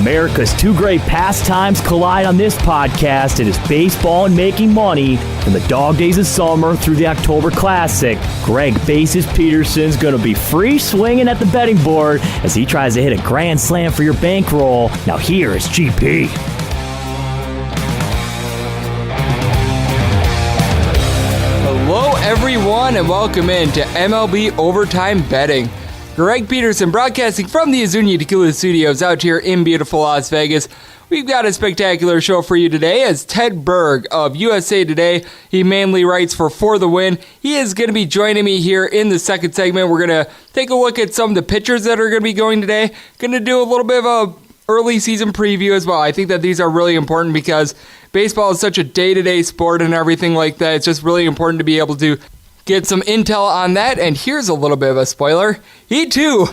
America's two great pastimes collide on this podcast. It is baseball and making money. From the dog days of summer through the October Classic, Greg Bases Peterson's going to be free swinging at the betting board as he tries to hit a grand slam for your bankroll. Now here is GP. Hello everyone and welcome in to MLB Overtime Betting. Greg Peterson broadcasting from the Azuñia Tequila Studios out here in beautiful Las Vegas. We've got a spectacular show for you today as Ted Berg of USA Today, he mainly writes for The Win. He is going to be joining me here in the second segment. We're going to take a look at some of the pitchers that are going to be going today. Going to do a little bit of a early season preview as well. I think that these are really important because baseball is such a day-to-day sport and everything like that. It's just really important to be able to get some intel on that, and here's a little bit of a spoiler. He too,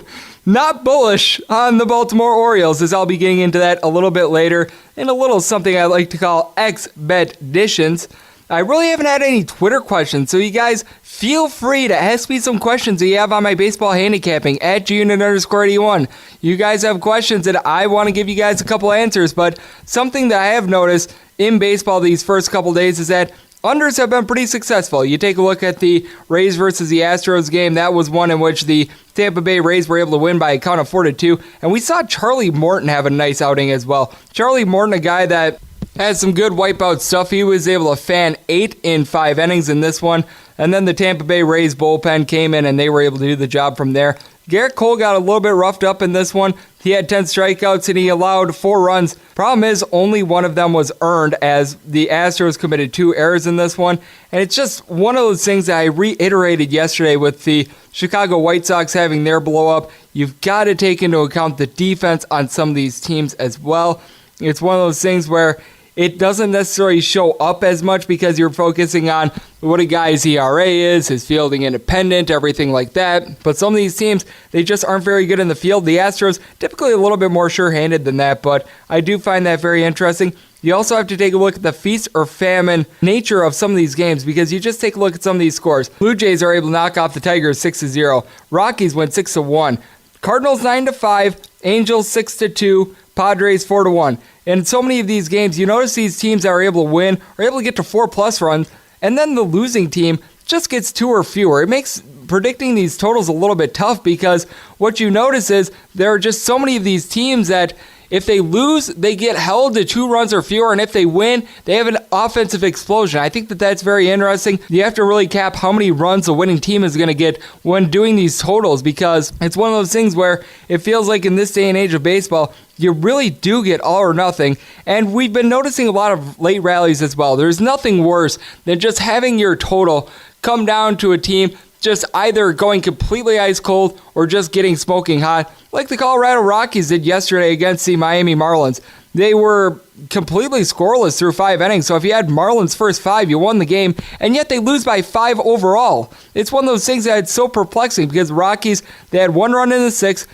not bullish on the Baltimore Orioles, as I'll be getting into that a little bit later in a little something I like to call X-Bet-ditions. I really haven't had any Twitter questions, so you guys feel free to ask me some questions that you have on my baseball handicapping at @GUnit_81. You guys have questions that I want to give you guys a couple answers, but something that I have noticed in baseball these first couple days is that unders have been pretty successful. You take a look at the Rays versus the Astros game. That was one in which the Tampa Bay Rays were able to win by a count of 4-2. And we saw Charlie Morton have a nice outing as well. Charlie Morton, a guy that has some good wipeout stuff. He was able to fan 8 in 5 innings in this one. And then the Tampa Bay Rays bullpen came in and they were able to do the job from there. Garrett Cole got a little bit roughed up in this one. He had 10 strikeouts and he allowed 4 runs. Problem is, only one of them was earned as the Astros committed 2 errors in this one. And it's just one of those things that I reiterated yesterday with the Chicago White Sox having their blow-up. You've got to take into account the defense on some of these teams as well. It's one of those things where it doesn't necessarily show up as much because you're focusing on what a guy's ERA is, his fielding independent, everything like that. But some of these teams, they just aren't very good in the field. The Astros, typically a little bit more sure-handed than that, but I do find that very interesting. You also have to take a look at the feast or famine nature of some of these games because you just take a look at some of these scores. Blue Jays are able to knock off the Tigers 6-0. Rockies went 6-1. Cardinals 9-5. Angels 6-2. Padres 4-1. In so many of these games, you notice these teams that are able to win are able to get to 4+ runs, and then the losing team just gets 2 or fewer. It makes predicting these totals a little bit tough because what you notice is there are just so many of these teams that if they lose, they get held to 2 runs or fewer, and if they win, they have an offensive explosion. I think that that's very interesting. You have to really cap how many runs the winning team is going to get when doing these totals because it's one of those things where it feels like in this day and age of baseball, you really do get all or nothing, and we've been noticing a lot of late rallies as well. There's nothing worse than just having your total come down to a team just either going completely ice cold or just getting smoking hot, like the Colorado Rockies did yesterday against the Miami Marlins. They were completely scoreless through 5 innings, so if you had Marlins first 5, you won the game, and yet they lose by 5 overall. It's one of those things that's so perplexing because the Rockies, they had 1 run in the 6th,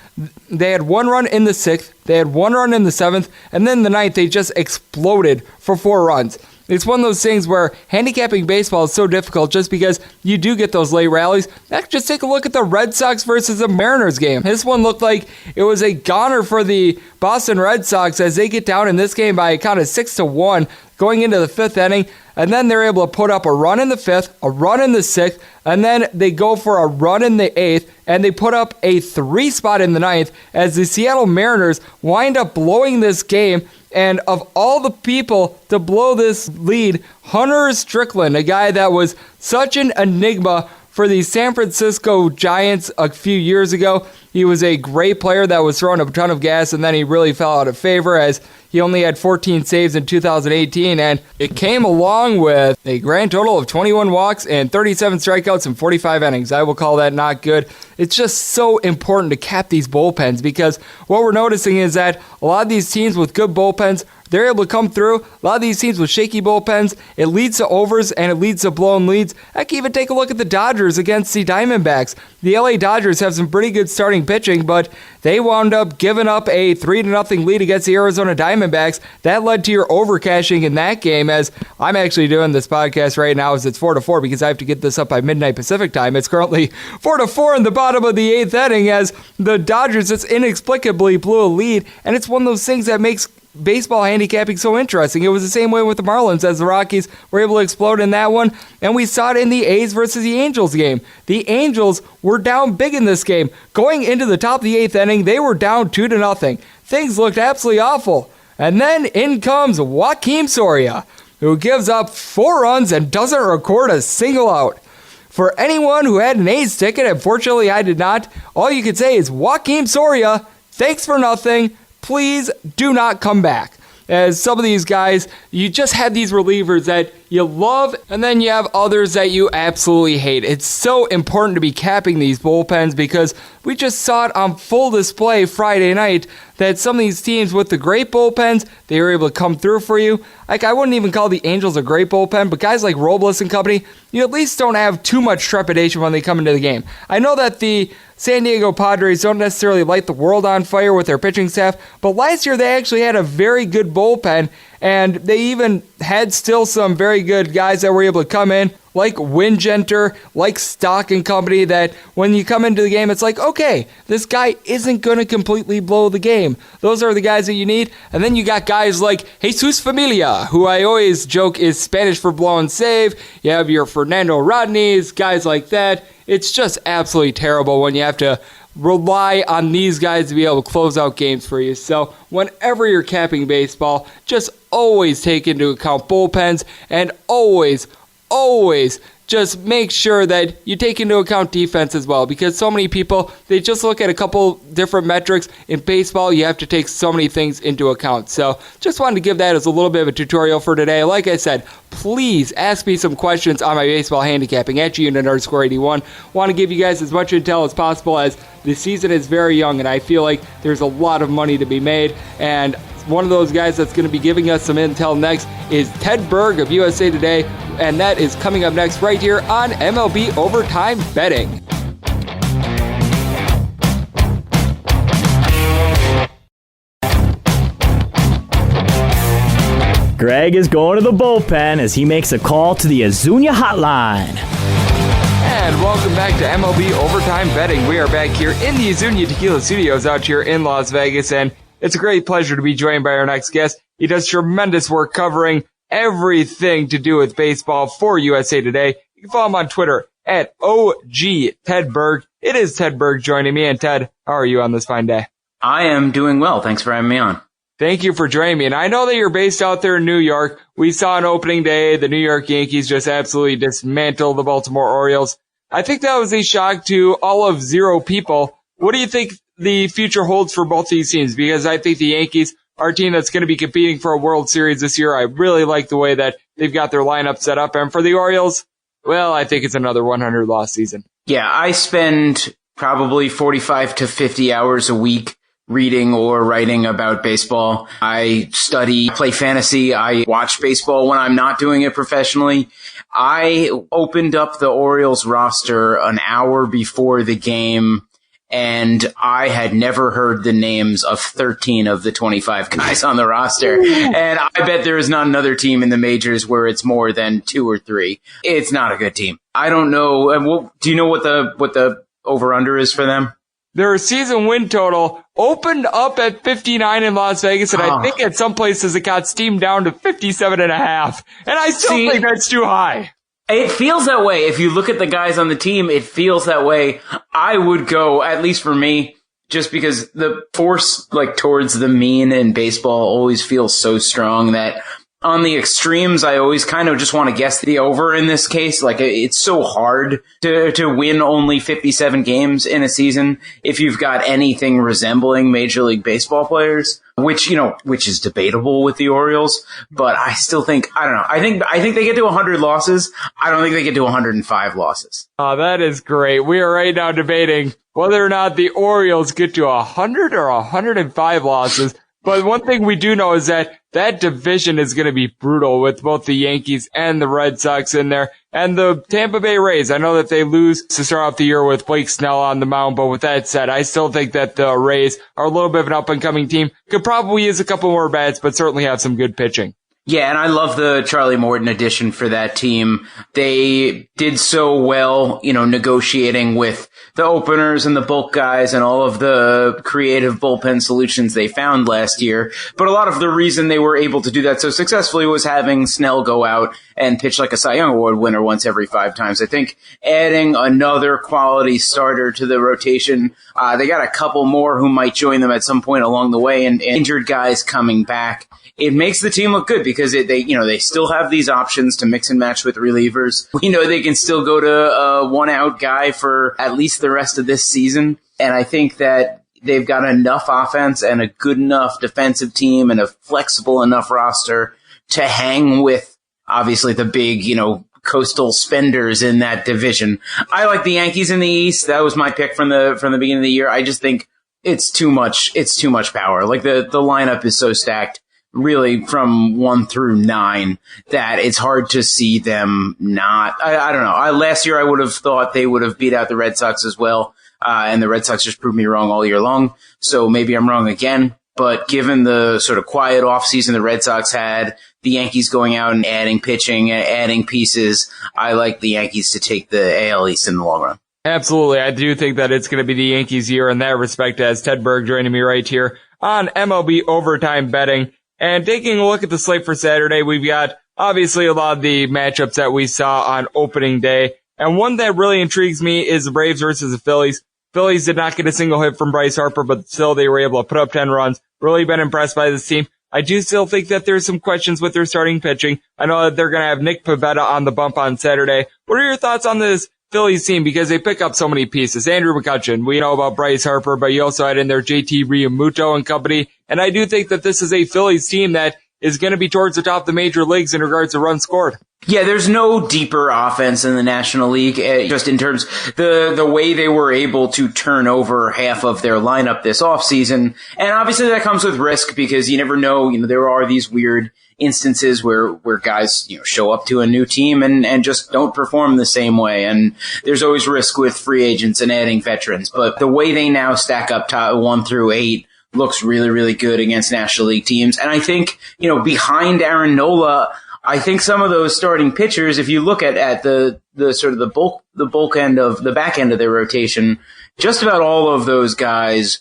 they had 1 run in the 6th, they had 1 run in the 7th, and then the 9th they just exploded for 4 runs. It's one of those things where handicapping baseball is so difficult just because you do get those late rallies. Heck, just take a look at the Red Sox versus the Mariners game. This one looked like it was a goner for the Boston Red Sox as they get down in this game by a count of 6-1 going into the 5th inning. And then they're able to put up a run in the 5th, a run in the 6th, and then they go for a run in the 8th, and they put up a 3 spot in the 9th as the Seattle Mariners wind up blowing this game. And of all the people to blow this lead, Hunter Strickland, a guy that was such an enigma for the San Francisco Giants a few years ago. He was a great player that was throwing a ton of gas, and then he really fell out of favor as he only had 14 saves in 2018, and it came along with a grand total of 21 walks and 37 strikeouts in 45 innings. I will call that not good. It's just so important to cap these bullpens because what we're noticing is that a lot of these teams with good bullpens, they're able to come through. A lot of these teams with shaky bullpens, it leads to overs and it leads to blown leads. I can even take a look at the Dodgers against the Diamondbacks. The LA Dodgers have some pretty good starting starting pitching, but they wound up giving up a 3-0 lead against the Arizona Diamondbacks. That led to your overcashing in that game, as I'm actually doing this podcast right now as it's 4-4 because I have to get this up by midnight Pacific time. It's currently 4-4 in the bottom of the 8th inning as the Dodgers just inexplicably blew a lead, and it's one of those things that makes baseball handicapping so interesting. It was the same way with the Marlins as the Rockies were able to explode in that one, and we saw it in the A's versus the Angels game. The Angels were down big in this game. Going into the top of the 8th inning, they were down 2-0. Things looked absolutely awful. And then in comes Joakim Soria, who gives up 4 runs and doesn't record a single out. For anyone who had an A's ticket, unfortunately I did not, all you could say is, Joakim Soria, thanks for nothing. Please do not come back. As some of these guys, you just had these relievers that you love, and then you have others that you absolutely hate. It's so important to be capping these bullpens because we just saw it on full display Friday night that some of these teams with the great bullpens, they were able to come through for you. Like, I wouldn't even call the Angels a great bullpen, but guys like Robles and company, you at least don't have too much trepidation when they come into the game. I know that the San Diego Padres don't necessarily light the world on fire with their pitching staff, but last year they actually had a very good bullpen, and they even had still some very good guys that were able to come in, like Wingenter, like Stock and company, that when you come into the game, it's like, okay, this guy isn't going to completely blow the game. Those are the guys that you need. And then you got guys like Jesus Familia, who I always joke is Spanish for blow and save. You have your Fernando Rodneys, guys like that. It's just absolutely terrible when you have to rely on these guys to be able to close out games for you. So whenever you're capping baseball, just always take into account bullpens, and always just make sure that you take into account defense as well, because so many people, they just look at a couple different metrics. In baseball, you have to take so many things into account. So just wanted to give that as a little bit of a tutorial for today. Like I said, please ask me some questions on my baseball handicapping at unit_81. Want to give you guys as much intel as possible, as the season is very young and I feel like there's a lot of money to be made. And one of those guys that's going to be giving us some intel next is Ted Berg of USA Today, and that is coming up next right here on MLB Overtime Betting. Greg is going to the bullpen as he makes a call to the Azuña hotline. And welcome back to MLB Overtime Betting. We are back here in the Azuña Tequila Studios out here in Las Vegas, and it's a great pleasure to be joined by our next guest. He does tremendous work covering everything to do with baseball for USA Today. You can follow him on Twitter at OG Ted Berg. It is Ted Berg joining me. And Ted, how are you on this fine day? I am doing well. Thanks for having me on. Thank you for joining me. And I know that you're based out there in New York. We saw on opening day the New York Yankees just absolutely dismantle the Baltimore Orioles. I think that was a shock to all of zero people. What do you think the future holds for both these teams? Because I think the Yankees are a team that's going to be competing for a World Series this year. I really like the way that they've got their lineup set up. And for the Orioles, well, I think it's another 100-loss season. Yeah, I spend probably 45 to 50 hours a week reading or writing about baseball. I study, play fantasy. I watch baseball when I'm not doing it professionally. I opened up the Orioles roster an hour before the game, and I had never heard the names of 13 of the 25 guys on the roster. And I bet there is not another team in the majors where it's more than 2 or 3. It's not a good team. I don't know. Do you know what the over-under is for them? Their season win total opened up at 59 in Las Vegas, and I think at some places it got steamed down to 57.5. And I still think that's too high. It feels that way. If you look at the guys on the team, it feels that way. I would go, at least for me, just because the force towards the mean in baseball always feels so strong that on the extremes, I always kind of just want to guess the over in this case. It's so hard to win only 57 games in a season if you've got anything resembling Major League Baseball players, which is debatable with the Orioles. But I still think, I don't know. I think they get to 100 losses. I don't think they get to 105 losses. Oh, that is great. We are right now debating whether or not the Orioles get to 100 or 105 losses. But one thing we do know is that division is going to be brutal with both the Yankees and the Red Sox in there. And the Tampa Bay Rays, I know that they lose to start off the year with Blake Snell on the mound, but with that said, I still think that the Rays are a little bit of an up-and-coming team. Could probably use a couple more bats, but certainly have some good pitching. Yeah, and I love the Charlie Morton addition for that team. They did so well, negotiating with the openers and the bulk guys and all of the creative bullpen solutions they found last year. But a lot of the reason they were able to do that so successfully was having Snell go out and pitch like a Cy Young Award winner once every 5 times. I think adding another quality starter to the rotation, they got a couple more who might join them at some point along the way, and injured guys coming back. It makes the team look good because they still have these options to mix and match with relievers. We know they can still go to a 1-out guy for at least the rest of this season. And I think that they've got enough offense and a good enough defensive team and a flexible enough roster to hang with, obviously, the big, coastal spenders in that division. I like the Yankees in the East. That was my pick from the beginning of the year. I just think it's too much power. Like the lineup is so stacked, really from 1 through 9, that it's hard to see them not. I don't know. Last year I would have thought they would have beat out the Red Sox as well, and the Red Sox just proved me wrong all year long. So maybe I'm wrong again. But given the sort of quiet offseason the Red Sox had, the Yankees going out and adding pitching, adding pieces, I like the Yankees to take the AL East in the long run. Absolutely. I do think that it's going to be the Yankees' year in that respect, as Ted Berg joining me right here on MLB Overtime Betting. And taking a look at the slate for Saturday, we've got obviously a lot of the matchups that we saw on opening day. And one that really intrigues me is the Braves versus the Phillies. Phillies did not get a single hit from Bryce Harper, but still they were able to put up 10 runs. Really been impressed by this team. I do still think that there's some questions with their starting pitching. I know that they're going to have Nick Pivetta on the bump on Saturday. What are your thoughts on this Phillies team? Because they pick up so many pieces. Andrew McCutchen, we know about Bryce Harper, but you also had in there JT Realmuto and company. And I do think that this is a Phillies team that is going to be towards the top of the major leagues in regards to runs scored. Yeah, there's no deeper offense in the National League, just in terms the way they were able to turn over half of their lineup this offseason. And obviously that comes with risk because you never know, there are these weird instances where guys, show up to a new team and just don't perform the same way. And there's always risk with free agents and adding veterans. But the way they now stack up top 1 through 8 looks really, really good against National League teams. And I think, behind Aaron Nola, I think some of those starting pitchers, if you look at the sort of the bulk end of the back end of their rotation, just about all of those guys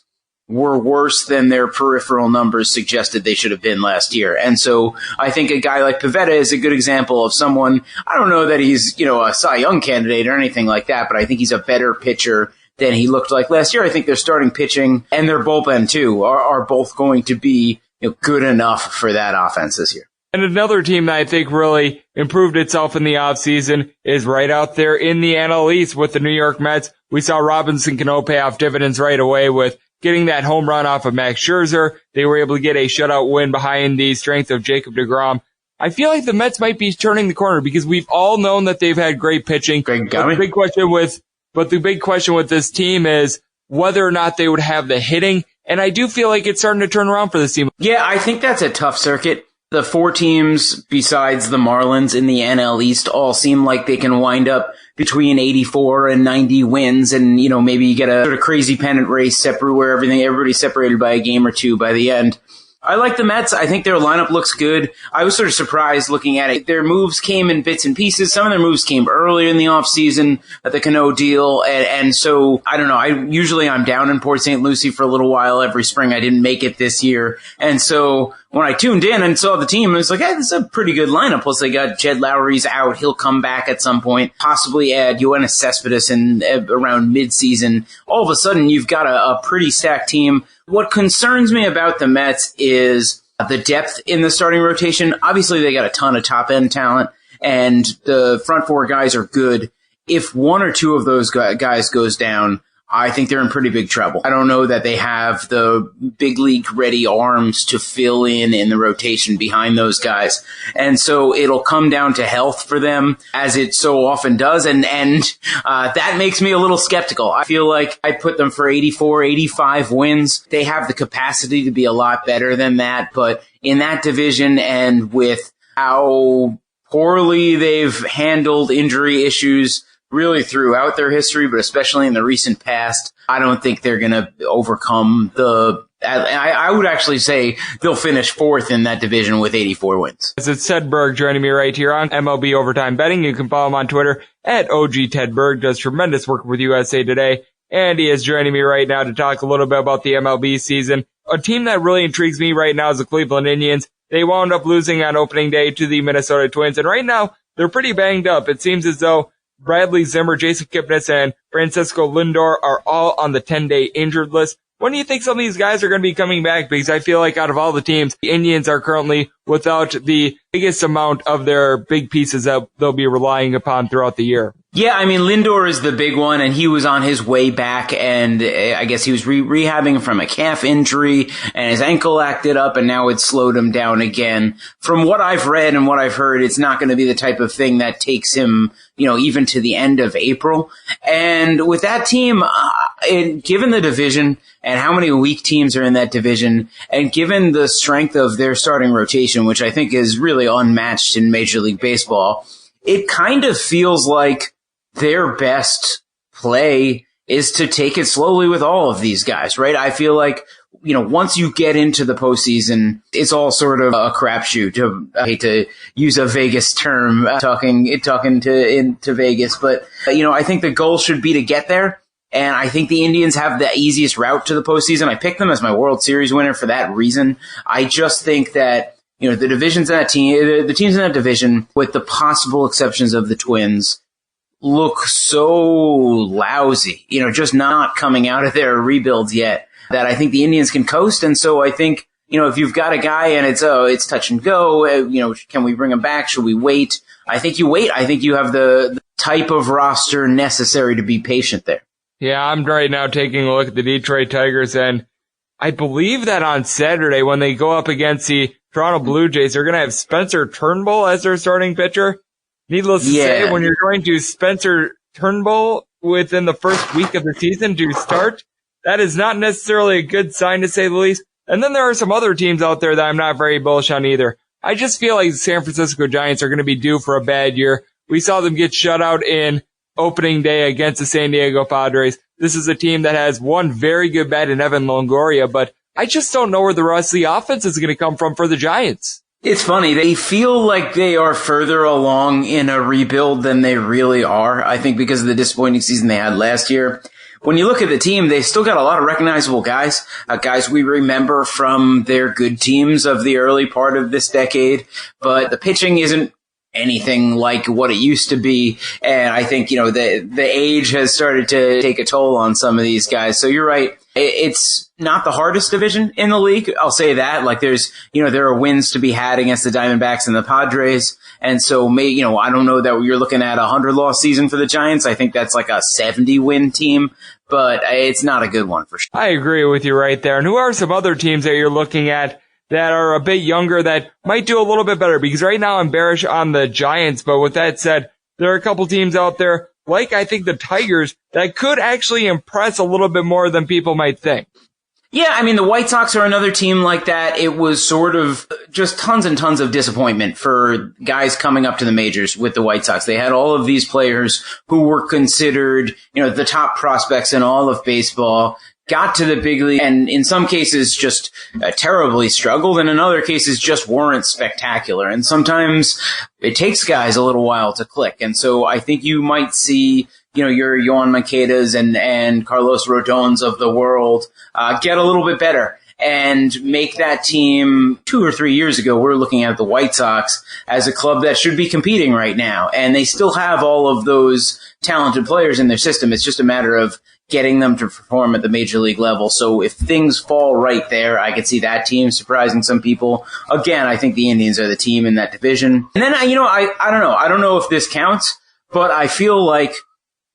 were worse than their peripheral numbers suggested they should have been last year. And so I think a guy like Pivetta is a good example of someone, I don't know that he's, a Cy Young candidate or anything like that, but I think he's a better pitcher than he looked like last year. I think their starting pitching and their bullpen too are both going to be good enough for that offense this year. And another team that I think really improved itself in the offseason is right out there in the NL East with the New York Mets. We saw Robinson Cano pay off dividends right away with getting that home run off of Max Scherzer. They were able to get a shutout win behind the strength of Jacob deGrom. I feel like the Mets might be turning the corner because we've all known that they've had great pitching. But the big question with this team is whether or not they would have the hitting. And I do feel like it's starting to turn around for this team. Yeah, I think that's a tough circuit. The 4 teams besides the Marlins in the NL East all seem like they can wind up between 84 and 90 wins, and maybe you get a sort of crazy pennant race separate where everybody's separated by a game or two by the end. I like the Mets. I think their lineup looks good. I was sort of surprised looking at it. Their moves came in bits and pieces. Some of their moves came earlier in the offseason at the Cano deal. And so, I don't know. I'm down in Port St. Lucie for a little while every spring. I didn't make it this year. And so when I tuned in and saw the team, I was like, hey, this is a pretty good lineup. Plus they got Jed Lowry's out. He'll come back at some point. Possibly add Yoenis Cespedes in around midseason. All of a sudden, you've got a pretty stacked team. What concerns me about the Mets is the depth in the starting rotation. Obviously, they got a ton of top-end talent, and the front 4 guys are good. If 1 or 2 of those guys goes down, I think they're in pretty big trouble. I don't know that they have the big league ready arms to fill in the rotation behind those guys. And so it'll come down to health for them, as it so often does. And that makes me a little skeptical. I feel like I put them for 84, 85 wins. They have the capacity to be a lot better than that. But in that division, and with how poorly they've handled injury issues really throughout their history, but especially in the recent past, I don't think they're going to overcome I would actually say they'll finish fourth in that division with 84 wins. As it's Ted Berg joining me right here on MLB Overtime Betting. You can follow him on Twitter at OG Ted Berg. Does tremendous work with USA Today. And he is joining me right now to talk a little bit about the MLB season. A team that really intrigues me right now is the Cleveland Indians. They wound up losing on opening day to the Minnesota Twins. And right now, they're pretty banged up. It seems as though Bradley Zimmer, Jason Kipnis, and Francisco Lindor are all on the 10-day injured list. When do you think some of these guys are going to be coming back? Because I feel like out of all the teams, the Indians are currently without the biggest amount of their big pieces that they'll be relying upon throughout the year. Yeah, I mean, Lindor is the big one, and he was on his way back, and I guess he was rehabbing from a calf injury, and his ankle acted up, and now it slowed him down again. From what I've read and what I've heard, it's not going to be the type of thing that takes him, even to the end of April. And with that team, given the division and how many weak teams are in that division, and given the strength of their starting rotation, which I think is really unmatched in Major League Baseball, it kind of feels like their best play is to take it slowly with all of these guys, right? I feel like, once you get into the postseason, it's all sort of a crapshoot. I hate to use a Vegas term, talking to Vegas, but, I think the goal should be to get there. And I think the Indians have the easiest route to the postseason. I picked them as my World Series winner for that reason. I just think that, the divisions in that team, the teams in that division, with the possible exceptions of the Twins, look so lousy, just not coming out of their rebuilds yet, that I think the Indians can coast. And so I think, if you've got a guy and it's touch and go, can we bring him back? Should we wait? I think you wait. I think you have the type of roster necessary to be patient there. Yeah, I'm right now taking a look at the Detroit Tigers, and I believe that on Saturday when they go up against the Toronto Blue Jays, they're going to have Spencer Turnbull as their starting pitcher. Needless to say, when you're going to Spencer Turnbull within the first week of the season to start, that is not necessarily a good sign, to say the least. And then there are some other teams out there that I'm not very bullish on either. I just feel like the San Francisco Giants are going to be due for a bad year. We saw them get shut out in opening day against the San Diego Padres. This is a team that has one very good bat in Evan Longoria, but I just don't know where the rest of the offense is going to come from for the Giants. It's funny. They feel like they are further along in a rebuild than they really are, I think, because of the disappointing season they had last year. When you look at the team, they've still got a lot of recognizable guys, guys we remember from their good teams of the early part of this decade, but the pitching isn't anything like what it used to be. And I think, the age has started to take a toll on some of these guys. So you're right. It's not the hardest division in the league. I'll say that. Like there are wins to be had against the Diamondbacks and the Padres. And so I don't know that you're looking at a 100-loss season for the Giants. I think that's like a 70-win team, but it's not a good one for sure. I agree with you right there. And who are some other teams that you're looking at that are a bit younger that might do a little bit better? Because right now I'm bearish on the Giants, but with that said, there are a couple teams out there, like I think the Tigers, that could actually impress a little bit more than people might think. Yeah, I mean, the White Sox are another team like that. It was sort of just tons and tons of disappointment for guys coming up to the majors with the White Sox. They had all of these players who were considered, the top prospects in all of baseball, got to the big league, and in some cases just terribly struggled, and in other cases just weren't spectacular. And sometimes it takes guys a little while to click. And so I think you might see, your Yohan Manquedas and Carlos Rodons of the world get a little bit better and make that team. 2 or 3 years ago, we're looking at the White Sox as a club that should be competing right now. And they still have all of those talented players in their system. It's just a matter of getting them to perform at the major league level. So if things fall right there, I could see that team surprising some people. Again, I think the Indians are the team in that division. And then, I don't know. I don't know if this counts, but I feel like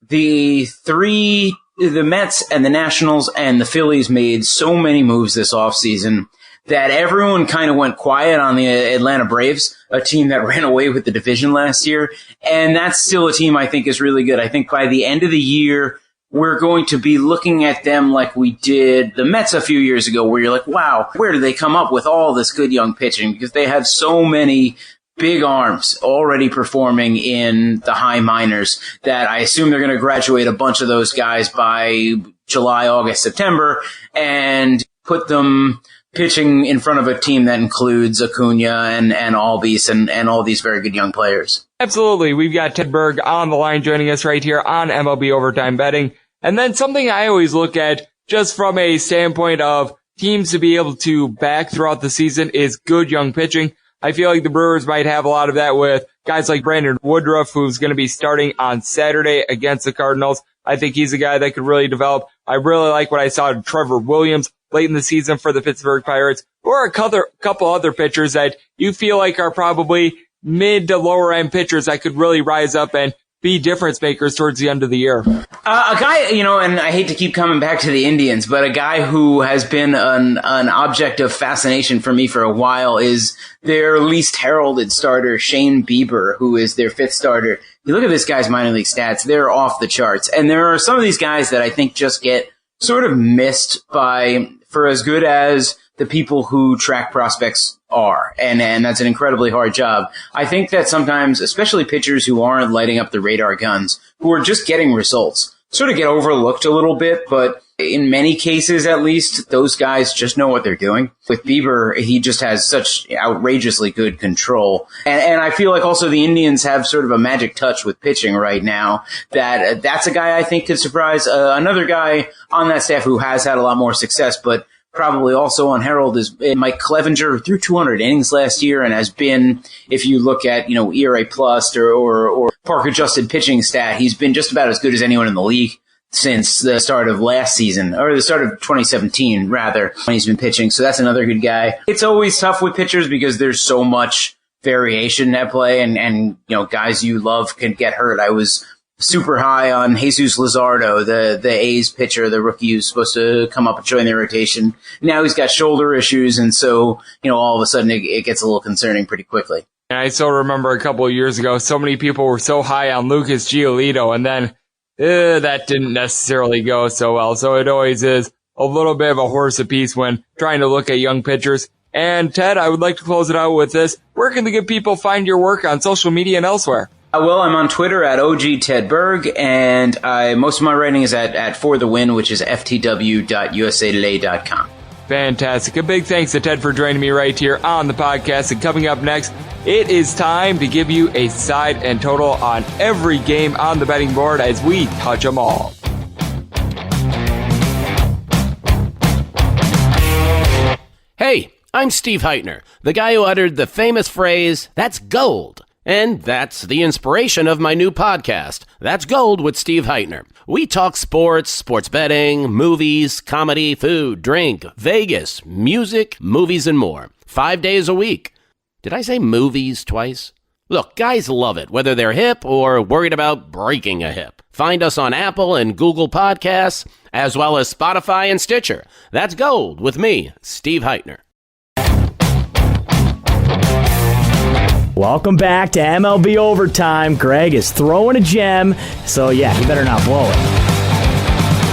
the three the Mets and the Nationals and the Phillies made so many moves this offseason that everyone kind of went quiet on the Atlanta Braves, a team that ran away with the division last year. And that's still a team I think is really good. I think by the end of the year, we're going to be looking at them like we did the Mets a few years ago, where you're like, wow, where do they come up with all this good young pitching? Because they have so many big arms already performing in the high minors that I assume they're going to graduate a bunch of those guys by July, August, September, and put them pitching in front of a team that includes Acuna and Albies and all these very good young players. Absolutely. We've got Ted Berg on the line joining us right here on MLB Overtime Betting. And then something I always look at just from a standpoint of teams to be able to back throughout the season is good young pitching. I feel like the Brewers might have a lot of that with guys like Brandon Woodruff, who's going to be starting on Saturday against the Cardinals. I think he's a guy that could really develop. I really like what I saw in Trevor Williams late in the season for the Pittsburgh Pirates, or a couple other pitchers that you feel like are probably mid to lower end pitchers that could really rise up and be difference makers towards the end of the year. A guy, and I hate to keep coming back to the Indians, but a guy who has been an object of fascination for me for a while is their least heralded starter, Shane Bieber, who is their fifth starter. You look at this guy's minor league stats, they're off the charts. And there are some of these guys that I think just get sort of missed for as good as the people who track prospects are. And that's an incredibly hard job. I think that sometimes, especially pitchers who aren't lighting up the radar guns, who are just getting results, sort of get overlooked a little bit, but in many cases, at least, those guys just know what they're doing. With Bieber, he just has such outrageously good control. And I feel like also the Indians have sort of a magic touch with pitching right now that's a guy I think could surprise. Another guy on that staff who has had a lot more success, but probably also unheralded is Mike Clevenger, who threw 200 innings last year and has been, if you look at, ERA plus or park adjusted pitching stat, he's been just about as good as anyone in the league since the start of last season, or the start of 2017, rather, when he's been pitching. So that's another good guy. It's always tough with pitchers because there's so much variation at play and guys you love can get hurt. I was super high on Jesus Luzardo, the A's pitcher, the rookie who's supposed to come up and join their rotation. Now he's got shoulder issues, and so, all of a sudden it gets a little concerning pretty quickly. And I still remember a couple of years ago, so many people were so high on Lucas Giolito, and then that didn't necessarily go so well. So it always is a little bit of a horse apiece when trying to look at young pitchers. And Ted, I would like to close it out with this. Where can the good people find your work on social media and elsewhere? Well, I'm on Twitter at OG Ted Berg, and most of my writing is at For the Win, which is ftw.usatoday.com. Fantastic. A big thanks to Ted for joining me right here on the podcast. And coming up next, it is time to give you a side and total on every game on the betting board as we touch them all. Hey, I'm Steve Heitner, the guy who uttered the famous phrase, "That's gold." And that's the inspiration of my new podcast, That's Gold with Steve Heitner. We talk sports, sports betting, movies, comedy, food, drink, Vegas, music, movies, and more. 5 days a week. Did I say movies twice? Look, guys love it, whether they're hip or worried about breaking a hip. Find us on Apple and Google Podcasts, as well as Spotify and Stitcher. That's Gold with me, Steve Heitner. Welcome back to MLB Overtime. Greg is throwing a gem, so yeah, he better not blow it.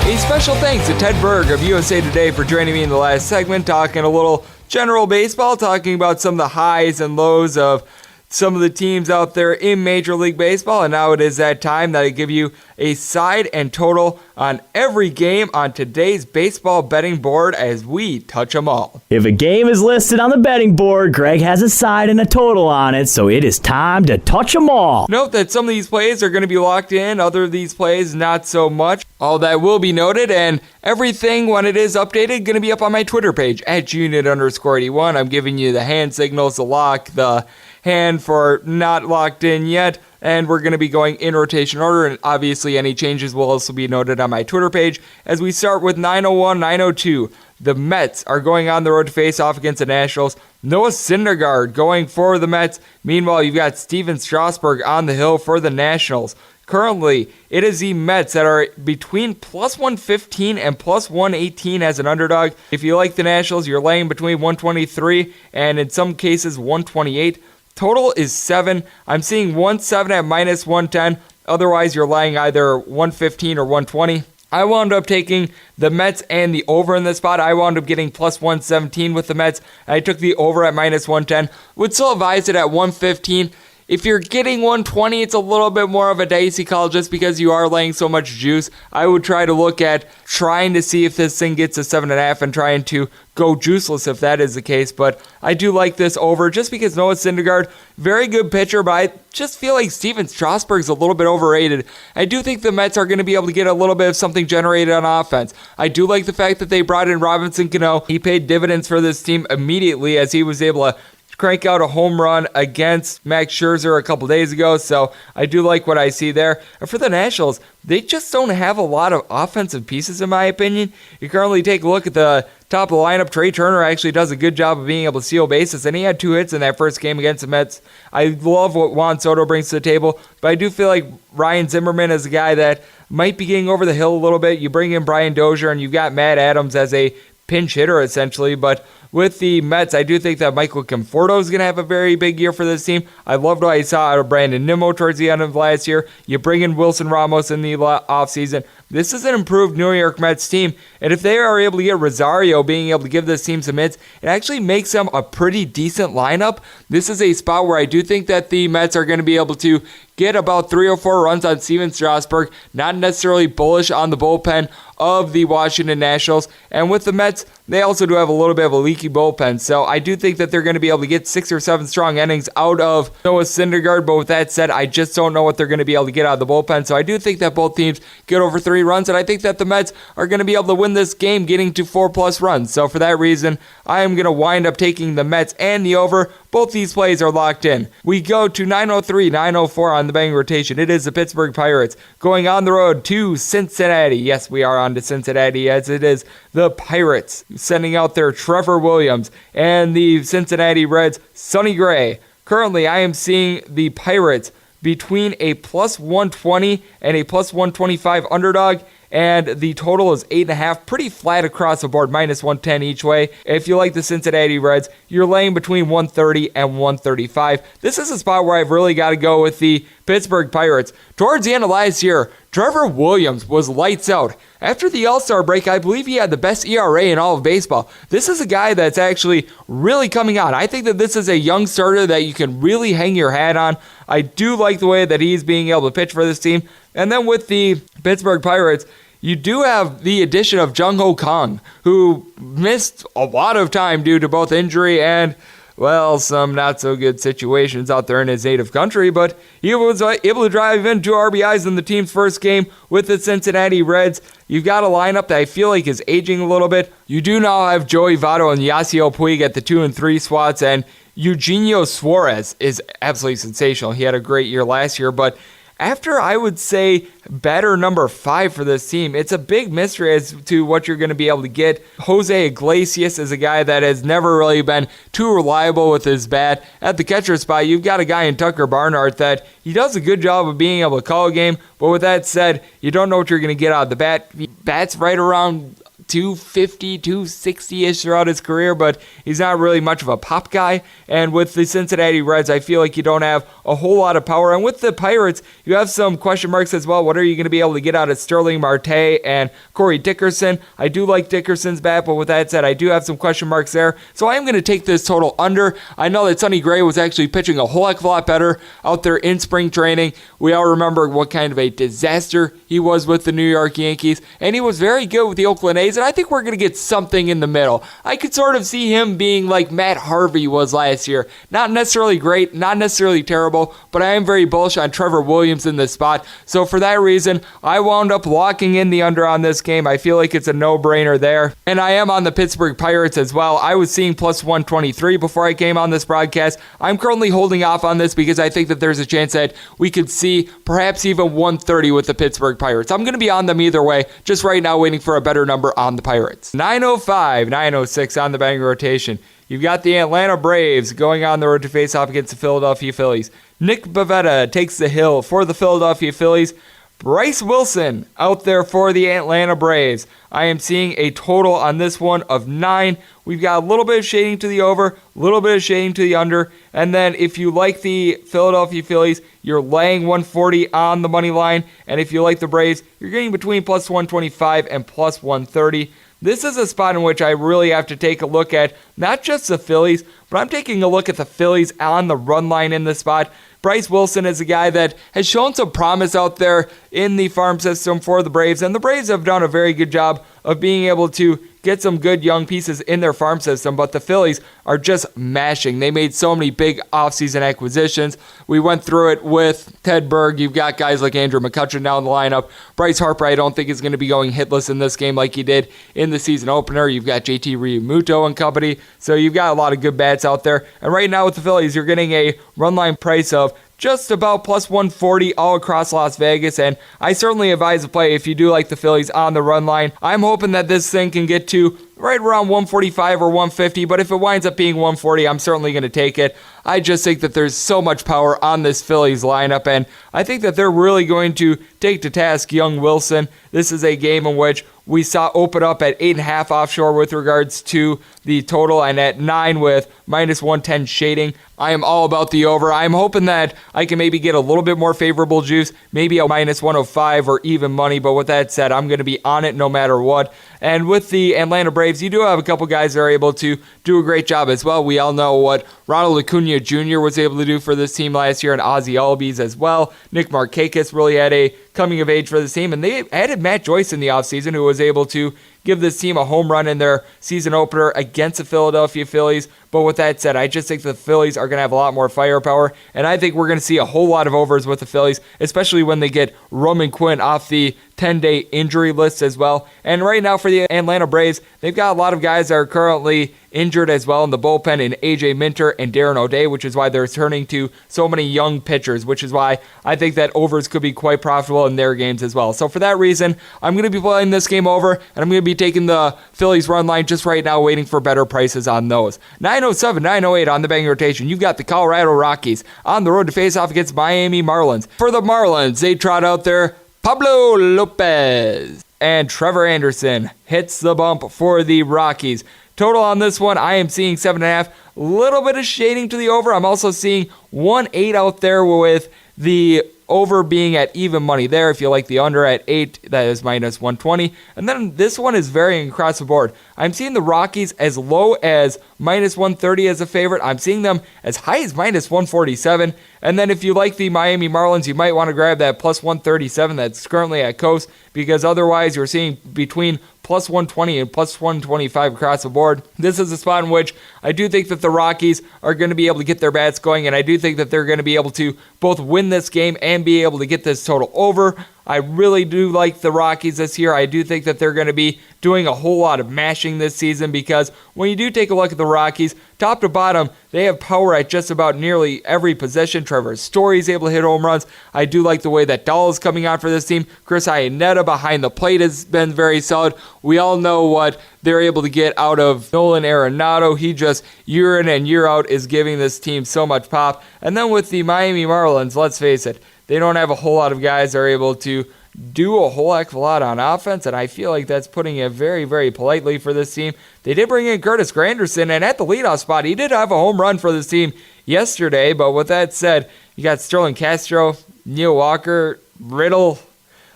A special thanks to Ted Berg of USA Today for joining me in the last segment, talking a little general baseball, talking about some of the highs and lows of some of the teams out there in Major League Baseball. And now it is that time that I give you a side and total on every game on today's baseball betting board as we touch them all. If a game is listed on the betting board, Greg has a side and a total on it, so it is time to touch them all. Note that some of these plays are going to be locked in, other of these plays not so much. All that will be noted, and everything when it is updated going to be up on my Twitter page at @unit_81. I'm giving you the hand signals to lock the hand for not locked in yet, and we're going to be going in rotation order, and obviously any changes will also be noted on my Twitter page as we start with 901, 902. The Mets are going on the road to face off against the Nationals. Noah Syndergaard going for the Mets. Meanwhile, you've got Steven Strasburg on the hill for the Nationals. Currently, it is the Mets that are between plus 115 and plus 118 as an underdog. If you like the Nationals, you're laying between 123 and in some cases 128. Total is 7. I'm seeing 1-7 at minus 110. Otherwise, you're laying either 115 or 120. I wound up taking the Mets and the over in this spot. I wound up getting plus 117 with the Mets. I took the over at minus 110. Would still advise it at 115. If you're getting 120, it's a little bit more of a dicey call just because you are laying so much juice. I would try to look at trying to see if this thing gets a 7.5 and trying to go juiceless if that is the case. But I do like this over just because Noah Syndergaard, very good pitcher, but I just feel like Steven Strasburg's a little bit overrated. I do think the Mets are going to be able to get a little bit of something generated on offense. I do like the fact that they brought in Robinson Cano. He paid dividends for this team immediately as he was able to crank out a home run against Max Scherzer a couple days ago, so I do like what I see there. And for the Nationals, they just don't have a lot of offensive pieces, in my opinion. You currently take a look at the top of the lineup. Trey Turner actually does a good job of being able to steal bases, and he had 2 hits in that first game against the Mets. I love what Juan Soto brings to the table, but I do feel like Ryan Zimmerman is a guy that might be getting over the hill a little bit. You bring in Brian Dozier, and you've got Matt Adams as a pinch hitter, essentially, but with the Mets, I do think that Michael Conforto is going to have a very big year for this team. I loved what I saw out of Brandon Nimmo towards the end of last year. You bring in Wilson Ramos in the offseason. This is an improved New York Mets team, and if they are able to get Rosario being able to give this team some hits, it actually makes them a pretty decent lineup. This is a spot where I do think that the Mets are going to be able to get about 3 or 4 runs on Steven Strasburg. Not necessarily bullish on the bullpen of the Washington Nationals. And with the Mets, they also do have a little bit of a leaky bullpen. So I do think that they're going to be able to get 6 or 7 strong innings out of Noah Syndergaard. But with that said, I just don't know what they're going to be able to get out of the bullpen. So I do think that both teams get over 3 runs. And I think that the Mets are going to be able to win this game getting to 4+ runs. So for that reason, I am going to wind up taking the Mets and the over. Both these plays are locked in. We go to 9:03, 9:04 on the betting rotation. It is the Pittsburgh Pirates going on the road to Cincinnati. Yes, we are on to Cincinnati, as it is the Pirates sending out their Trevor Williams and the Cincinnati Reds, Sonny Gray. Currently, I am seeing the Pirates between a plus 120 and a plus 125 underdog. And the total is 8.5, pretty flat across the board, minus 110 each way. If you like the Cincinnati Reds, you're laying between 130 and 135. This is a spot where I've really got to go with the Pittsburgh Pirates. Towards the end of last year, Trevor Williams was lights out. After the All-Star break, I believe he had the best ERA in all of baseball. This is a guy that's actually really coming on. I think that this is a young starter that you can really hang your hat on. I do like the way that he's being able to pitch for this team. And then with the Pittsburgh Pirates, you do have the addition of Jung-Ho Kang, who missed a lot of time due to both injury and, well, some not-so-good situations out there in his native country, but he was able to drive in 2 RBIs in the team's first game with the Cincinnati Reds. You've got a lineup that I feel like is aging a little bit. You do now have Joey Votto and Yasiel Puig at the 2 and 3 spots, and Eugenio Suarez is absolutely sensational. He had a great year last year, but after, I would say, batter number 5 for this team, it's a big mystery as to what you're going to be able to get. Jose Iglesias is a guy that has never really been too reliable with his bat. At the catcher spot, you've got a guy in Tucker Barnhart that he does a good job of being able to call a game, but with that said, you don't know what you're going to get out of the bat. He bats right around 250, 260-ish throughout his career, but he's not really much of a pop guy. And with the Cincinnati Reds, I feel like you don't have a whole lot of power. And with the Pirates, you have some question marks as well. What are you going to be able to get out of Sterling Marte and Corey Dickerson? I do like Dickerson's bat, but with that said, I do have some question marks there. So I am going to take this total under. I know that Sonny Gray was actually pitching a whole heck of a lot better out there in spring training. We all remember what kind of a disaster he was with the New York Yankees, and he was very good with the Oakland A's. And I think we're going to get something in the middle. I could sort of see him being like Matt Harvey was last year. Not necessarily great, not necessarily terrible, but I am very bullish on Trevor Williams in this spot. So for that reason, I wound up locking in the under on this game. I feel like it's a no-brainer there. And I am on the Pittsburgh Pirates as well. I was seeing plus 123 before I came on this broadcast. I'm currently holding off on this because I think that there's a chance that we could see perhaps even 130 with the Pittsburgh Pirates. I'm going to be on them either way, just right now waiting for a better number on the Pirates. 9:05, 9:06 on the betting rotation. You've got the Atlanta Braves going on the road to face off against the Philadelphia Phillies. Nick Pivetta takes the hill for the Philadelphia Phillies. Bryce Wilson out there for the Atlanta Braves. I am seeing a total on this one of 9. We've got a little bit of shading to the over, a little bit of shading to the under, and then if you like the Philadelphia Phillies, you're laying 140 on the money line, and if you like the Braves, you're getting between plus 125 and plus 130. This is a spot in which I really have to take a look at not just the Phillies, but I'm taking a look at the Phillies on the run line in this spot. Bryce Wilson is a guy that has shown some promise out there in the farm system for the Braves, and the Braves have done a very good job of being able to get some good young pieces in their farm system, but the Phillies are just mashing. They made so many big offseason acquisitions. We went through it with Ted Berg. You've got guys like Andrew McCutchen now in the lineup. Bryce Harper, I don't think is going to be going hitless in this game like he did in the season opener. You've got JT Realmuto and company, so you've got a lot of good bats out there. And right now with the Phillies, you're getting a run line price of just about plus 140 all across Las Vegas, and I certainly advise a play if you do like the Phillies on the run line. I'm hoping that this thing can get to right around 145 or 150, but if it winds up being 140, I'm certainly going to take it. I just think that there's so much power on this Phillies lineup, and I think that they're really going to take to task young Wilson. This is a game in which we saw open up at 8.5 offshore with regards to the total, and at 9 with minus 110 shading. I am all about the over. I'm hoping that I can maybe get a little bit more favorable juice, maybe a minus 105 or even money, but with that said, I'm going to be on it no matter what. And with the Atlanta Braves, you do have a couple guys that are able to do a great job as well. We all know what Ronald Acuna Jr. was able to do for this team last year, and Ozzie Albies as well. Nick Markakis really had a coming of age for this team, and they added Matt Joyce in the offseason, who was able to give this team a home run in their season opener against the Philadelphia Phillies. But with that said, I just think the Phillies are going to have a lot more firepower, and I think we're going to see a whole lot of overs with the Phillies, especially when they get Roman Quinn off the 10-day injury list as well. And right now for the Atlanta Braves, they've got a lot of guys that are currently injured as well in the bullpen in A.J. Minter and Darren O'Day, which is why they're turning to so many young pitchers, which is why I think that overs could be quite profitable in their games as well. So for that reason, I'm going to be playing this game over, and I'm going to be taking the Phillies run line just right now, waiting for better prices on those. 907, 908 on the betting rotation. You've got the Colorado Rockies on the road to face off against Miami Marlins. For the Marlins, they trot out there Pablo Lopez, and Trevor Anderson hits the bump for the Rockies. Total on this one, I am seeing 7.5. A little bit of shading to the over. I'm also seeing 1.8 out there with the over being at even money there. If you like the under at 8, that is minus 120. And then this one is varying across the board. I'm seeing the Rockies as low as minus 130 as a favorite. I'm seeing them as high as minus 147. And then if you like the Miami Marlins, you might want to grab that plus 137 that's currently at Coast, because otherwise you're seeing between plus 120 and plus 125 across the board. This is a spot in which I do think that the Rockies are going to be able to get their bats going, and I do think that they're going to be able to both win this game and be able to get this total over. I really do like the Rockies this year. I do think that they're going to be doing a whole lot of mashing this season, because when you do take a look at the Rockies, top to bottom, they have power at just about nearly every position. Trevor Story's able to hit home runs. I do like the way that Dahl is coming out for this team. Chris Iannetta behind the plate has been very solid. We all know what they're able to get out of Nolan Arenado. He just, year in and year out, is giving this team so much pop. And then with the Miami Marlins, let's face it, they don't have a whole lot of guys that are able to do a whole heck of a lot on offense, and I feel like that's putting it very, very politely for this team. They did bring in Curtis Granderson, and at the leadoff spot, he did have a home run for this team yesterday, but with that said, you got Sterling Castro, Neil Walker, Riddle.